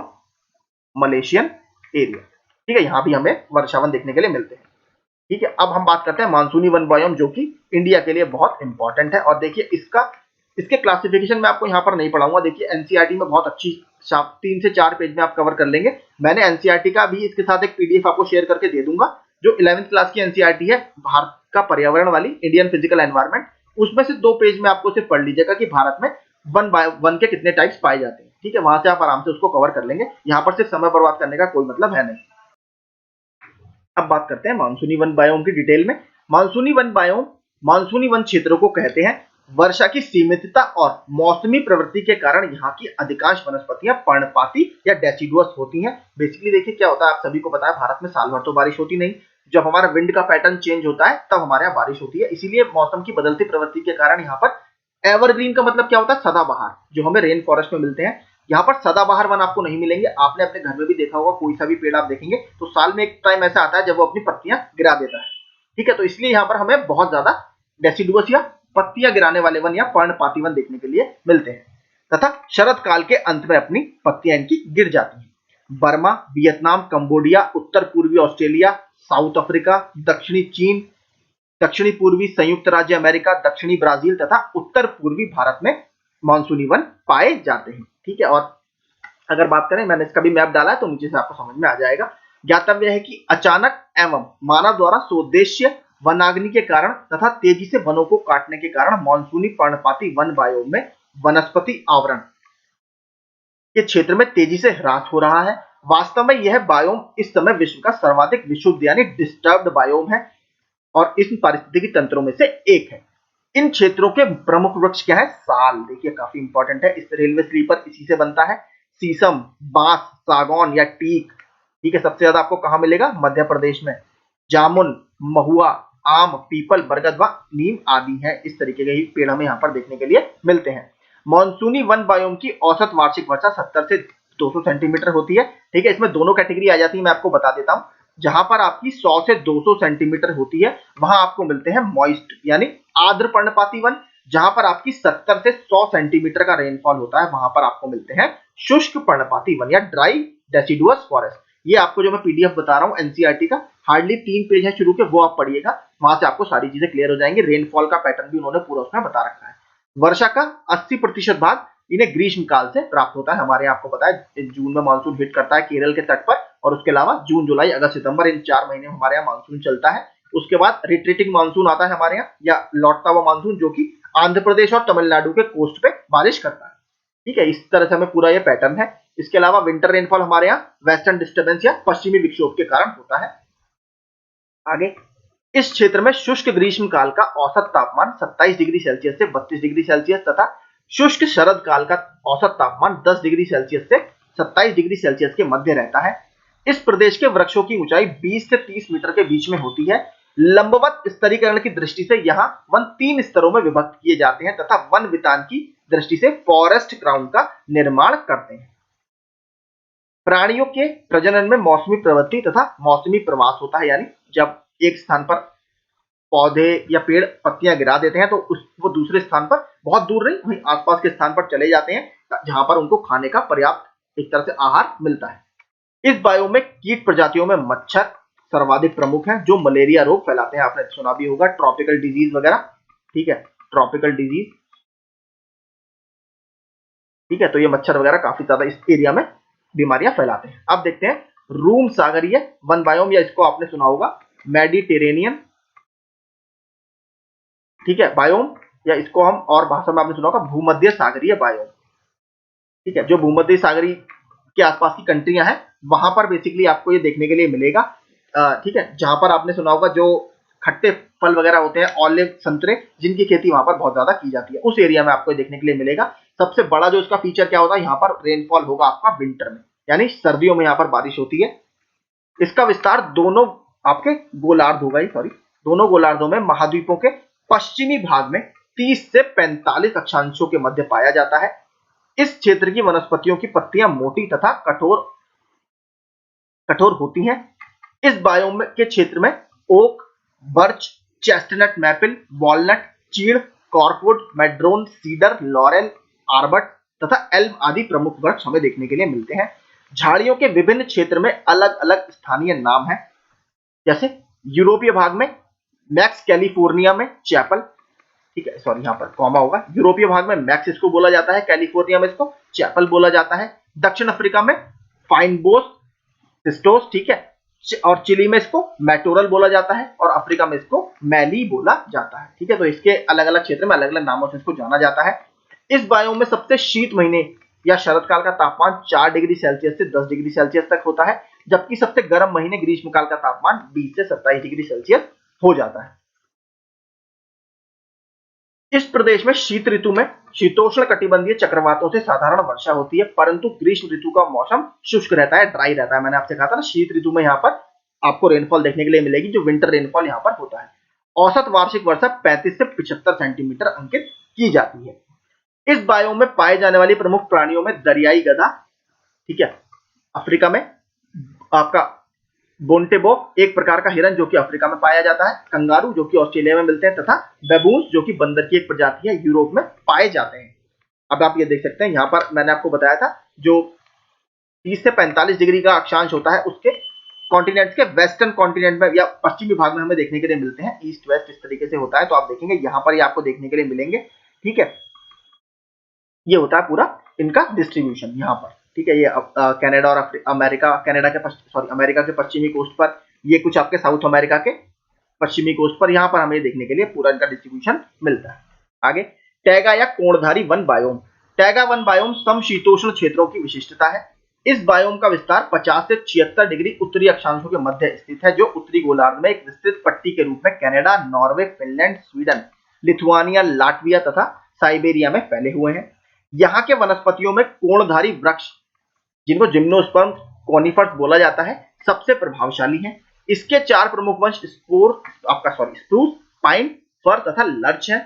मलेशियन एरिया। ठीक है, यहाँ भी हमें वर्षावन देखने के लिए मिलते हैं। ठीक है, अब हम बात करते हैं मानसूनी वन बायोम, जो कि इंडिया के लिए बहुत इंपॉर्टेंट है। और देखिए इसके क्लासिफिकेशन में आपको यहाँ पर नहीं पढ़ाऊंगा, देखिए एनसीईआरटी में बहुत अच्छी 3 से 4 पेज में आप कवर कर लेंगे। मैंने एनसीईआरटी का भी इसके साथ एक पीडीएफ आपको शेयर करके दे दूंगा, जो 11th क्लास की एनसीईआरटी है भारत का पर्यावरण वाली, इंडियन फिजिकल एनवायरनमेंट, उसमें से 2 पेज में आपको सिर्फ पढ़ लीजिएगा कि भारत में वन के कितने टाइप्स पाए जाते हैं। ठीक है, वहां से आप आराम से उसको कवर कर लेंगे, यहाँ पर सिर्फ समय बर्बाद करने का कोई मतलब है नहीं। अब बात करते हैं मानसूनी वन बायोम की डिटेल में। मानसूनी वन बायोम, मानसूनी वन क्षेत्रों को कहते हैं वर्षा की सीमितता और मौसमी प्रवृत्ति के कारण यहाँ की अधिकांश वनस्पतियां पर्णपाती या डेसिडुअस होती हैं। बेसिकली देखिए क्या होता है, आप सभी को पता है भारत में साल भर तो बारिश होती नहीं, जब हमारा विंड का पैटर्न चेंज होता है तब हमारे यहाँ बारिश होती है। इसीलिए मौसम की बदलती प्रवृत्ति के कारण यहाँ पर एवरग्रीन का मतलब क्या होता है, सदाबहार, जो हमें रेन फॉरेस्ट में मिलते हैं। यहाँ पर सदाबहार वन आपको नहीं मिलेंगे। आपने अपने घर में भी देखा होगा, कोई सा भी पेड़ आप देखेंगे तो साल में एक टाइम ऐसा आता है जब वो अपनी पत्तियां गिरा देता है। ठीक है, तो इसलिए यहाँ पर हमें बहुत ज्यादा डेसिडुअस या पत्तियां गिराने वाले वन या पर्णपाती वन देखने के लिए मिलते हैं, तथा शरद काल के अंत में अपनी पत्तियां इनकी गिर जाती हैं। बर्मा, वियतनाम, कंबोडिया, उत्तर पूर्वी ऑस्ट्रेलिया, साउथ अफ्रीका, दक्षिणी चीन, दक्षिणी पूर्वी संयुक्त राज्य अमेरिका, दक्षिणी ब्राजील तथा उत्तर पूर्वी भारत में मानसूनी वन पाए जाते हैं। ठीक है, और अगर बात करें, मैंने इसका भी मैप डाला है तो नीचे से आपको समझ में आ जाएगा। ज्ञातव्य है कि अचानक एवं मानव द्वारा सोद्देश्य वनाग्नि के कारण तथा तेजी से वनों को काटने के कारण मानसूनी पर्णपाती वन बायोम में वनस्पति आवरण के क्षेत्र में तेजी से ह्रास हो रहा है। वास्तव में यह बायोम इस समय विश्व का सर्वाधिक विशुद्ध यानी डिस्टर्ब्ड बायोम है और इस पारिस्थितिकी तंत्रों में से एक है। इन क्षेत्रों के प्रमुख वृक्ष क्या है, साल। देखिए काफी इंपॉर्टेंट है, इस रेलवे स्लीपर इसी से बनता है। शीशम, बांस, सागौन या टीक। ठीक है, सबसे ज्यादा आपको कहां मिलेगा, मध्य प्रदेश में। जामुन, महुआ, आम, पीपल, बरगद व नीम आदि हैं। इस तरीके के ही पेड़ हमें यहाँ पर देखने के लिए मिलते हैं। मानसूनी वन बायोम की औसत वार्षिक वर्षा 70 से 200 सेंटीमीटर होती है। ठीक है, इसमें दोनों कैटेगरी आ जाती है, मैं आपको बता देता हूँ। जहां पर आपकी 100 से 200 सेंटीमीटर होती है वहां आपको मिलते हैं मॉइस्ट यानी आर्द्र पर्णपाती वन। जहां पर आपकी 70 से 100 सेंटीमीटर का रेनफॉल होता है वहां पर आपको मिलते हैं शुष्क पर्णपाती वन या ड्राई डेसिडुअस फॉरेस्ट। ये आपको जो मैं पीडीएफ बता रहा हूँ एनसीईआरटी का, हार्डली 3 पेज है शुरू के, वो आप पढ़िएगा, वहां से आपको सारी चीजें क्लियर हो जाएंगी। रेनफॉल का पैटर्न भी उन्होंने पूरा उसमें बता रखा है। वर्षा का 80% भाग इन्हें ग्रीष्म काल से प्राप्त होता है। हमारे यहाँ आपको पता है जून में मानसून हिट करता है केरल के तट पर, और उसके अलावा जून, जुलाई, अगस्त, सितंबर इन 4 महीने में हमारे यहाँ मानसून चलता है। उसके बाद रिट्रीटिंग मानसून आता है हमारे यहाँ, या लौटता हुआ मानसून, जो कि आंध्र प्रदेश और तमिलनाडु के कोस्ट पे बारिश करता है। ठीक है, इस तरह से हमें पूरा ये पैटर्न है। इसके अलावा विंटर रेनफॉल हमारे यहाँ वेस्टर्न डिस्टर्बेंस या पश्चिमी विक्षोभ के कारण होता है। आगे, इस क्षेत्र में शुष्क ग्रीष्म काल का औसत तापमान 27 डिग्री सेल्सियस से 32 डिग्री सेल्सियस तथा शुष्क शरद काल का औसत तापमान 10 डिग्री सेल्सियस से 27 डिग्री सेल्सियस के मध्य रहता है। इस प्रदेश के वृक्षों की ऊंचाई 20 से 30 मीटर के बीच में होती है। लंबवत स्तरीकरण की दृष्टि से यहाँ वन 3 स्तरों में विभक्त किए जाते हैं तथा वन वितान की दृष्टि से फॉरेस्ट क्राउन का निर्माण करते हैं। प्राणियों के प्रजनन में मौसमी प्रवृत्ति तथा मौसमी प्रवास होता है, यानी जब एक स्थान पर पौधे या पेड़ पत्तियां गिरा देते हैं तो वो दूसरे स्थान पर, बहुत दूर नहीं, वहीं आसपास के स्थान पर चले जाते हैं जहां पर उनको खाने का पर्याप्त एक तरह से आहार मिलता है। इस बायोम में कीट प्रजातियों में मच्छर सर्वाधिक प्रमुख हैं जो मलेरिया रोग फैलाते हैं। आपने सुना भी होगा ट्रॉपिकल डिजीज वगैरह। ठीक है, ट्रॉपिकल डिजीज। ठीक है, तो ये मच्छर वगैरह काफी ज्यादा इस एरिया में बीमारियां फैलाते हैं। अब देखते हैं रूम सागरीय वन बायोम, या इसको आपने सुना होगा मेडिटेरेनियन, ठीक है, बायोम, या इसको हम और भाषा में आपने सुना होगा भूमध्य सागरीय बायोम। ठीक है, जो भूमध्य सागरीय के आसपास की कंट्रियां हैं वहां पर बेसिकली आपको ये देखने के लिए मिलेगा। ठीक है, जहां पर आपने सुना होगा जो खट्टे फल वगैरह होते हैं, ऑलिव, संतरे, जिनकी खेती वहां पर बहुत ज्यादा की जाती है, उस एरिया में आपको ये देखने के लिए मिलेगा। सबसे बड़ा जो इसका फीचर क्या होता है, यहाँ पर रेनफॉल होगा आपका विंटर में, यानी सर्दियों में यहाँ पर बारिश होती है। इसका विस्तार दोनों आपके गोलार्ध होगा, सॉरी, दोनों गोलार्धों में महाद्वीपों के पश्चिमी भाग में 30 से 45 अक्षांशों के मध्य पाया जाता है। इस क्षेत्र की वनस्पतियों की पत्तियां मोटी तथा कठोर होती हैं। इस बायोम के क्षेत्र में oak, birch, chestnut, maple, walnut, चीड़, कॉर्कवुड, मेड्रोन, सीडर, लॉरेल, आर्बट तथा एल्म आदि प्रमुख वृक्ष हमें देखने के लिए मिलते हैं। झाड़ियों के विभिन्न क्षेत्र में अलग अलग स्थानीय नाम हैं, जैसे यूरोपीय भाग में मैक्स कैलिफोर्निया में चैपल। ठीक है, सॉरी, यहाँ पर कॉमा होगा। यूरोपीय भाग में मैक्स इसको बोला जाता है, कैलिफोर्निया में इसको चैपल बोला जाता है। दक्षिण अफ्रीका में फाइनबोस सिस्टोस, ठीक है, और चिली में इसको मैटोरल बोला जाता है, और अफ्रीका में इसको मैली बोला जाता है। ठीक है, तो इसके अलग अलग क्षेत्र में अलग अलग नामों से इसको जाना जाता है। इस बायोम में सबसे शीत महीने या शरद काल का तापमान 4 डिग्री सेल्सियस से 10 डिग्री सेल्सियस तक होता है, जबकि सबसे गर्म महीने ग्रीष्मकाल का तापमान 20 से 27 डिग्री सेल्सियस हो जाता है। इस प्रदेश में शीत ऋतु में शीतोष्ण कटिबंधीय चक्रवातों से साधारण वर्षा होती है, परंतु ग्रीष्म ऋतु का मौसम शुष्क रहता है, ड्राई रहता है। मैंने आपसे कहा था ना, शीत ऋतु में यहाँ पर आपको रेनफॉल देखने के लिए मिलेगी, जो विंटर रेनफॉल यहाँ पर होता है। औसत वार्षिक वर्षा 35 से 75 सेंटीमीटर अंकित की जाती है। इस बायोम में पाए जाने वाली प्रमुख प्राणियों में दरियाई गधा, ठीक है, अफ्रीका में आपका बोन्टेबो एक प्रकार का हिरन जो कि अफ्रीका में पाया जाता है, कंगारू जो कि ऑस्ट्रेलिया में मिलते हैं, तथा बेबून्स जो कि बंदर की एक प्रजाति है, यूरोप में पाए जाते हैं। अब आप ये देख सकते हैं, यहाँ पर मैंने आपको बताया था जो 30 से 45 डिग्री का अक्षांश होता है उसके कॉन्टिनेंट्स के वेस्टर्न कॉन्टिनेंट में या पश्चिमी भाग में हमें देखने के लिए मिलते हैं, ईस्ट वेस्ट इस तरीके से होता है। तो आप देखेंगे यहाँ पर ये आपको देखने के लिए मिलेंगे, ठीक है। ये होता है पूरा इनका डिस्ट्रीब्यूशन यहाँ पर, ठीक है। ये कनाडा और अमेरिका, अमेरिका के पश्चिमी कोस्ट पर, ये कुछ आपके साउथ अमेरिका के पश्चिमी कोस्ट पर, यहाँ पर हमें देखने के लिए पूरा इनका डिस्ट्रीब्यूशन मिलता है। आगे, टैगा या कोणधारी वन बायोम। टैगा वन बायोम समशीतोष्ण क्षेत्रों की विशिष्टता है। इस बायोम का विस्तार 50 से 76 डिग्री उत्तरी अक्षांशों के मध्य स्थित है, जो उत्तरी गोलार्ध में एक विस्तृत पट्टी के रूप में Canada, Norway, Finland, Sweden, Lithuania, Latvia तथा साइबेरिया में फैले हुए हैं। यहाँ के वनस्पतियों में कोणधारी वृक्ष, जिनको जिम्नोस्पर्म कॉनिफर्स बोला जाता है, सबसे प्रभावशाली हैं। इसके 4 प्रमुख वंश स्प्रूस, पाइन, फर तथा लर्च हैं।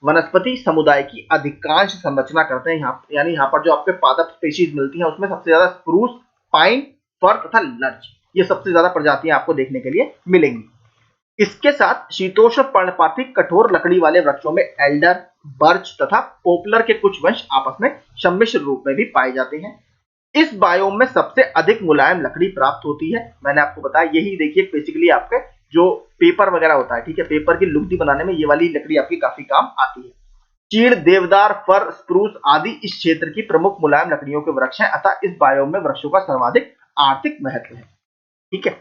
वनस्पति समुदाय की अधिकांश संरचना करते हैं यानी यहाँ पर जो आपके पादप स्पीशीज मिलती हैं उसमें सबसे ज्यादा स्प्रूस, पाइन, फर तथा लर्च, ये सबसे ज्यादा प्रजातियां आपको देखने के लिए मिलेंगी। इसके साथ शीतोष्ण पर्णपाती कठोर लकड़ी वाले वृक्षों में एल्डर, बर्च तथा पोपलर के कुछ वंश आपस में सम्मिश्र रूप में भी पाए जाते हैं। इस बायोम में सबसे अधिक मुलायम लकड़ी प्राप्त होती है। मैंने आपको बताया, यही देखिए बेसिकली आपके जो पेपर वगैरह होता है, ठीक है, पेपर की लुगदी बनाने में ये वाली लकड़ी आपकी काफी काम आती है। चीड़, देवदार, फर, स्प्रूस आदि इस क्षेत्र की प्रमुख मुलायम लकड़ियों के वृक्ष हैं, अतः इस बायोम में वृक्षों का सर्वाधिक आर्थिक महत्व है, ठीक है।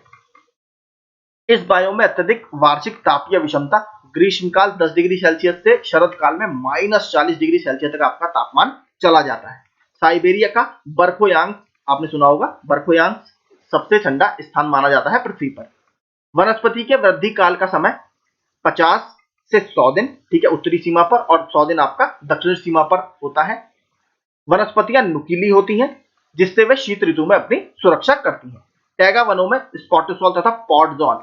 इस बायोम में अत्यधिक वार्षिक तापीय विषमता, ग्रीष्मकाल 10 डिग्री सेल्सियस से शरद काल में -40 डिग्री सेल्सियस तक आपका तापमान चला जाता है। साइबेरिया का बर्फोयांग, आपने सुना होगा, बर्फोयांग सबसे ठंडा स्थान माना जाता है पृथ्वी पर। वनस्पति के वृद्धि काल का समय 50 से 100 दिन, ठीक है, उत्तरी सीमा पर, और 100 दिन आपका दक्षिण सीमा पर होता है। वनस्पतियां नुकीली होती हैं, जिससे वे शीत ऋतु में अपनी सुरक्षा करती हैं। टैगा वनों में स्पॉटोसॉल तथा पॉडजॉल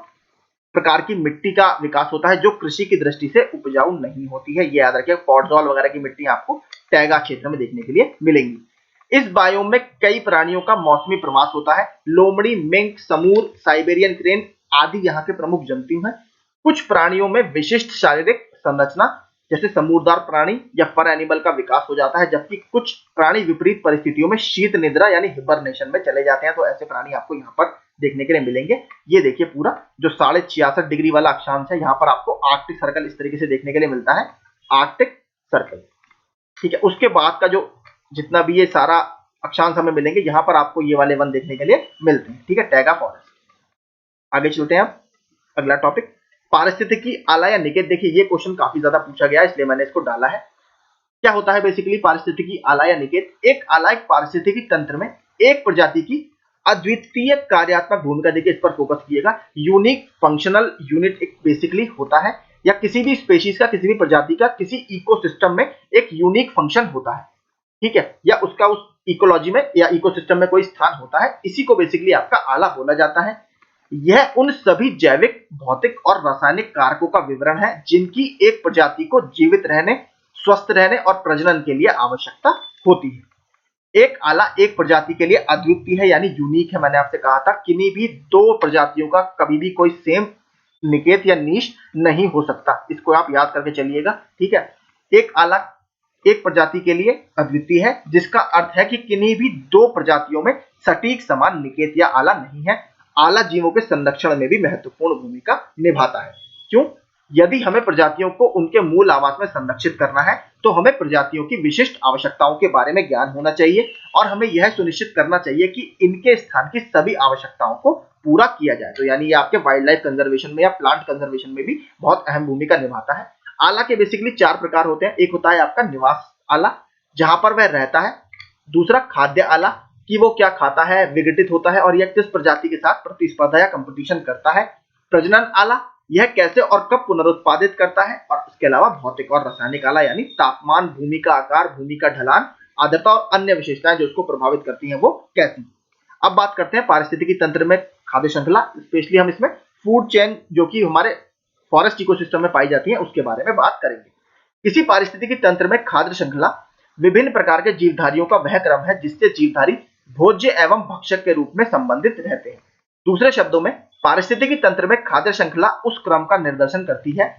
प्रकार की मिट्टी का विकास होता है, जो कृषि की दृष्टि से उपजाऊ नहीं होती है। ये याद रखिए, पॉडजॉल वगैरह की मिट्टी आपको टैगा क्षेत्र में देखने के लिए मिलेंगी। इस बायोम में कई प्राणियों का मौसमी प्रवास होता है। लोमड़ी, मिंक, समूर, साइबेरियन क्रेन आदि यहाँ के प्रमुख जंतु हैं। कुछ प्राणियों में विशिष्ट शारीरिक संरचना, जैसे समूरदार प्राणी या फर एनिमल का विकास हो जाता है, जबकि कुछ प्राणी विपरीत परिस्थितियों में शीत निद्रा यानी हिबरनेशन में चले जाते हैं। तो ऐसे प्राणी आपको यहाँ पर देखने के लिए मिलेंगे। ये देखिए पूरा जो 66.5 डिग्री वाला अक्षांश है, यहाँ पर आपको आर्कटिक सर्कल इस तरीके से देखने के लिए मिलता है, आर्कटिक सर्कल, ठीक है। उसके बाद का जो जितना भी ये सारा अक्षांश हमें मिलेंगे, यहाँ पर आपको ये वाले वन देखने के लिए मिलते हैं, ठीक है, टैगा फॉरेस्ट। आगे चलते हैं आप, अगला टॉपिक पारिस्थितिकी आला या निकेत। देखिए ये क्वेश्चन काफी ज्यादा पूछा गया, इसलिए मैंने इसको डाला है। क्या होता है बेसिकली पारिस्थितिकी आला या निकेत? एक आला एक पारिस्थितिकी तंत्र में एक प्रजाति की अद्वितीय कार्यात्मक भूमिका, देखिए इस पर फोकस कीजिएगा, यूनिक फंक्शनल यूनिट एक बेसिकली होता है, या किसी भी स्पेशीज का, किसी भी प्रजाति का किसी इकोसिस्टम में एक यूनिक फंक्शन होता है, ठीक है, या उसका उस इकोलॉजी में या इकोसिस्टम में कोई स्थान होता है, इसी को बेसिकली आपका आला बोला जाता है। यह उन सभी जैविक, भौतिक और रासायनिक कारकों का विवरण है जिनकी एक प्रजाति को जीवित रहने, स्वस्थ रहने और प्रजनन के लिए आवश्यकता होती है। एक आला एक प्रजाति के लिए अद्वितीय है यानी यूनिक है। मैंने आपसे कहा था किन्हीं भी दो प्रजातियों का कभी भी कोई सेम निकेत या नीश नहीं हो सकता, इसको आप याद करके चलिएगा, ठीक है। एक आला एक प्रजाति के लिए अद्वितीय है, जिसका अर्थ है कि किन्हीं भी दो प्रजातियों में सटीक समान निकेत या आला नहीं है। आला जीवों के संरक्षण में भी महत्वपूर्ण भूमिका निभाता है। क्यों? यदि हमें प्रजातियों को उनके मूल आवास में संरक्षित करना है, तो हमें प्रजातियों की विशिष्ट आवश्यकताओं के बारे में ज्ञान होना चाहिए, और हमें यह सुनिश्चित करना चाहिए कि इनके स्थान की सभी आवश्यकताओं को पूरा किया जाए। तो यानी ये आपके वाइल्ड लाइफ कंजर्वेशन में या प्लांट कंजर्वेशन में भी बहुत अहम भूमिका निभाता है। आला के बेसिकली 4 प्रकार होते हैं। एक होता है आपका निवास आला, जहां पर वह रहता है। दूसरा खाद्य आला, कि वो क्या खाता है, विघटित होता है और यह किस प्रजाति के साथ प्रतिस्पर्धा या कंपटीशन करता है। प्रजनन आला, यह कैसे और कब पुनरुत्पादित करता है, और इसके अलावा भौतिक और रासायनिक आला यानी तापमान, भूमि का आकार, भूमि का ढलान, आर्द्रता और अन्य विशेषताएं जो उसको प्रभावित करती हैं वो कैसी। अब बात करते हैं पारिस्थितिकी तंत्र में खाद्य श्रृंखला, स्पेशली हम इसमें फूड चेन जो कि हमारे फॉरेस्ट इकोसिस्टम में पाई जाती है उसके बारे में बात करेंगे। किसी पारिस्थितिकी तंत्र में खाद्य श्रृंखला विभिन्न प्रकार के जीवधारियों का वह क्रम है जिससे जीवधारी भोज्य एवं भक्षक के रूप में संबंधित रहते हैं। दूसरे शब्दों में पारिस्थितिकी तंत्र में खाद्य श्रृंखला उस क्रम का निर्देशन करती है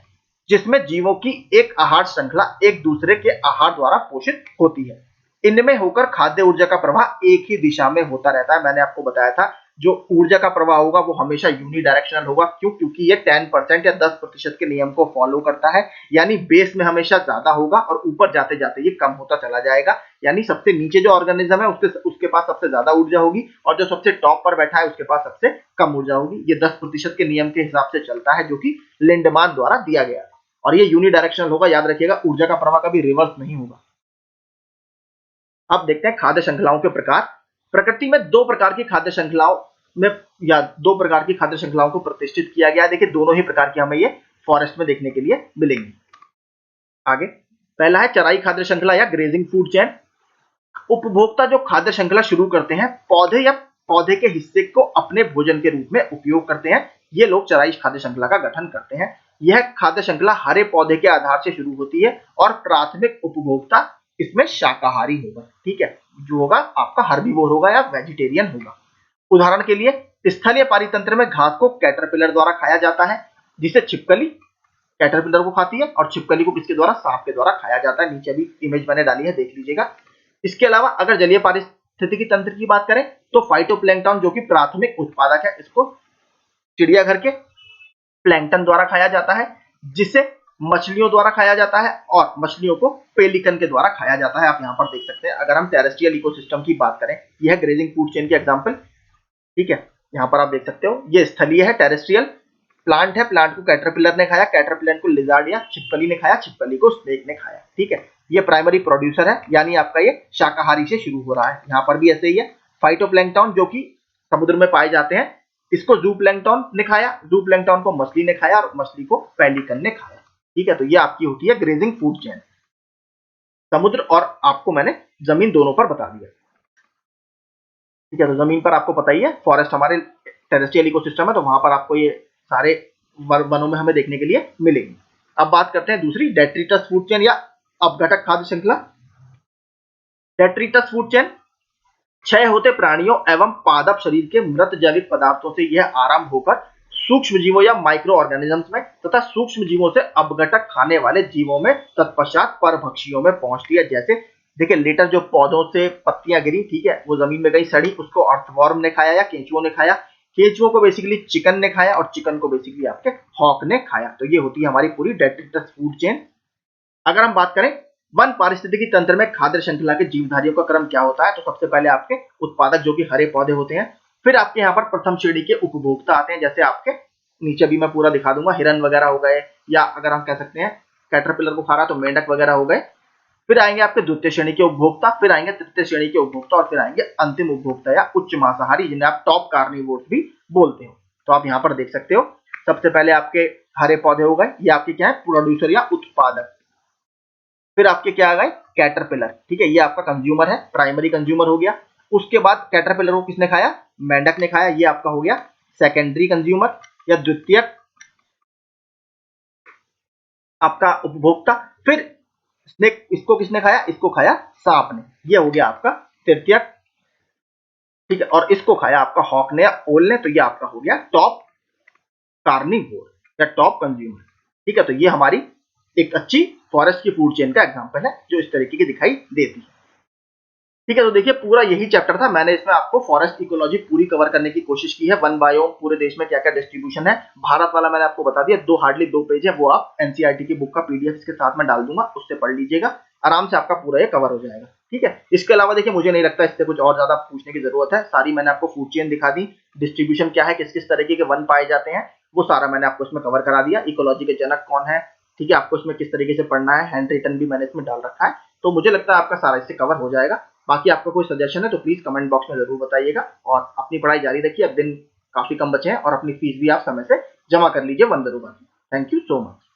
जिसमें जीवों की एक आहार श्रृंखला एक दूसरे के आहार द्वारा पोषित होती है। इनमें होकर खाद्य ऊर्जा का प्रवाह एक ही दिशा में होता रहता है। मैंने आपको बताया था जो ऊर्जा का प्रवाह होगा वो हमेशा यूनिडायरेक्शनल होगा। क्यों? क्योंकि ये 10% या 10% के नियम को फॉलो करता है, यानी बेस में हमेशा ज्यादा होगा और ऊपर जाते जाते ये कम होता चला जाएगा। यानी सबसे नीचे जो ऑर्गेनिज्म है उसके पास सबसे ज्यादा ऊर्जा होगी और जो सबसे टॉप पर बैठा है उसके पास सबसे कम ऊर्जा होगी। ये 10% के नियम के हिसाब से चलता है जो कि लिंडमान द्वारा दिया गया है, और ये यूनिडायरेक्शनल होगा। याद रखिएगा, ऊर्जा का प्रवाह कभी रिवर्स नहीं होगा। अब देखते हैं खाद्य श्रृंखलाओं के प्रकार। प्रकृति में दो प्रकार की खाद्य श्रृंखलाओं में या दो प्रकार की खाद्य श्रृंखलाओं को प्रतिष्ठित किया गया है। देखिए दोनों ही प्रकार की हमें ये फॉरेस्ट में देखने के लिए मिलेंगी। आगे पहला है चराई खाद्य श्रृंखला या ग्रेजिंग फूड चेन। उपभोक्ता जो खाद्य श्रृंखला शुरू करते हैं पौधे या पौधे के हिस्से को अपने भोजन के रूप में उपयोग करते हैं, ये लोग चराई खाद्य श्रृंखला का गठन करते हैं। यह खाद्य श्रृंखला हरे पौधे के आधार से शुरू होती है और प्राथमिक उपभोक्ता इसमें शाकाहारी होगा। ठीक है, जो होगा आपका हर्बीवोर होगा या वेजिटेरियन होगा। उदाहरण के लिए स्थलीय पारितंत्र में घास को कैटरपिलर द्वारा खाया जाता है, जिसे छिपकली कैटरपिलर को खाती है और छिपकली को किसके द्वारा? सांप के द्वारा खाया जाता है। नीचे भी इमेज मैंने डाली है, देख लीजिएगा। इसके अलावा अगर जलीय पारिस्थितिकी तंत्र की बात करें तो फाइटोप्लैंक्टन जो कि प्राथमिक उत्पादक है, इसको चिड़ियाघर के प्लैंक्टन द्वारा खाया जाता है, जिसे मछलियों द्वारा खाया जाता है और मछलियों को पेलिकन के द्वारा खाया जाता है। आप यहाँ पर देख सकते हैं। अगर हम टेरेस्ट्रियल इकोसिस्टम की बात करें, यह ग्रेजिंग फूड चेन के एग्जांपल, ठीक है, यहाँ पर आप देख सकते हो। ये स्थलीय है, टेरेस्ट्रियल प्लांट है, प्लांट को कैटरपिलर ने खाया, कैटरपिलर को लिजार्ड या छिपकली ने खाया, छिपकली को स्नेक ने खाया। ठीक है, ये प्राइमरी प्रोड्यूसर है, यानी आपका ये शाकाहारी से शुरू हो रहा है। यहाँ पर भी ऐसे ही है। फाइटोप्लैंक्टन जो कि समुद्र में पाए जाते हैं, इसको जूप्लैंक्टन ने खाया, जूप्लैंक्टन को मछली ने खाया और मछली को पेलिकन ने खाया। ठीक है, तो ये आपकी होती है ग्रेजिंग फूड चेन। समुद्र और आपको मैंने जमीन दोनों पर बता दिया। ठीक है, तो जमीन पर आपको पता ही है, फॉरेस्ट हमारे टेरेस्ट्रियल इकोसिस्टम है, तो वहां पर आपको ये सारे वनों में हमें देखने के लिए मिलेंगे। अब बात करते हैं दूसरी, डेट्रिटस फूड चेन या अपघटक खाद्य श्रृंखला। डेट्रिटस फूड चेन क्षय होते प्राणियों एवं पादप शरीर के मृत जैविक पदार्थों से यह आरंभ होकर सूक्ष्म जीवों या माइक्रो ऑर्गेनिजम्स में तथा सूक्ष्म जीवों से अपघटक खाने वाले जीवों में तत्पश्चात परभक्षियों में पहुंचती है। जैसे देखिए लेटर जो पौधों से पत्तियां गिरी, ठीक है, वो जमीन में गई सड़ी, उसको अर्थवॉर्म ने खाया या केंचुओं ने खाया, केंचुओं को बेसिकली चिकन ने खाया और चिकन को बेसिकली आपके हॉक ने खाया। तो ये होती है हमारी पूरी डेट्रिटस फूड चेन। अगर हम बात करें वन पारिस्थितिकी तंत्र में खाद्य श्रृंखला के जीवधारियों का क्रम क्या होता है, तो सबसे पहले आपके उत्पादक जो कि हरे पौधे होते हैं, फिर आपके यहाँ पर प्रथम श्रेणी के उपभोक्ता आते हैं, जैसे आपके नीचे भी मैं पूरा दिखा दूंगा, हिरन वगैरह हो गए, या अगर हम कह सकते हैं कैटरपिलर को खा रहा तो मेंढक वगैरह हो गए। फिर आएंगे आपके द्वितीय श्रेणी के उपभोक्ता, फिर आएंगे तृतीय श्रेणी के उपभोक्ता और फिर आएंगे अंतिम उपभोक्ता या उच्च मांसाहारी, जिन्हें आप टॉप कार्निवोर्स भी बोलते हो। तो आप यहाँ पर देख सकते हो, सबसे पहले आपके हरे पौधे हो गए, ये आपके क्या है? प्रोड्यूसर या उत्पादक। फिर आपके क्या आ गए? कैटरपिलर। ठीक है, ये आपका कंज्यूमर है, प्राइमरी कंज्यूमर हो गया। उसके बाद कैटरपिलर को किसने खाया? मेंढक ने खाया, ये आपका हो गया सेकेंडरी कंज्यूमर या द्वितीय आपका उपभोक्ता। फिर स्नेक, इसको किसने खाया? इसको खाया सांप ने, ये हो गया आपका तृतीय। ठीक है, और इसको खाया आपका हॉक ने या ओल ने, तो ये आपका हो गया टॉप कार्निवोर या टॉप कंज्यूमर। ठीक है, तो ये हमारी एक अच्छी फॉरेस्ट की फूड चेन का एग्जांपल है जो इस तरीके की दिखाई देती है। ठीक है, तो देखिए पूरा यही चैप्टर था। मैंने इसमें आपको फॉरेस्ट इकोलॉजी पूरी कवर करने की कोशिश की है। वन बायोम पूरे देश में क्या क्या डिस्ट्रीब्यूशन है, भारत वाला मैंने आपको बता दिया। हार्डली 2 पेज है, वो आप एनसीईआरटी की बुक का पीडीएफ इसके साथ में डाल दूंगा, उससे पढ़ लीजिएगा, आराम से आपका पूरा ये कवर हो जाएगा। ठीक है, इसके अलावा देखिए मुझे नहीं लगता इससे कुछ और ज्यादा पूछने की जरूरत है। सारी मैंने आपको फूड चेन दिखा दी, डिस्ट्रीब्यूशन क्या है, किस किस तरीके के वन पाए जाते हैं, वो सारा मैंने आपको इसमें कवर करा दिया। इकोलॉजी के जनक कौन है, ठीक है, आपको इसमें किस तरीके से पढ़ना है, हैंड रिटन भी मैंने इसमें डाल रखा है। तो मुझे लगता है आपका सारा इससे कवर हो जाएगा। बाकी आपका कोई सजेशन है तो प्लीज कमेंट बॉक्स में जरूर बताइएगा और अपनी पढ़ाई जारी रखिए। अब दिन काफी कम बचे हैं और अपनी फीस भी आप समय से जमा कर लीजिए वंदे रुपए। Thank you so much.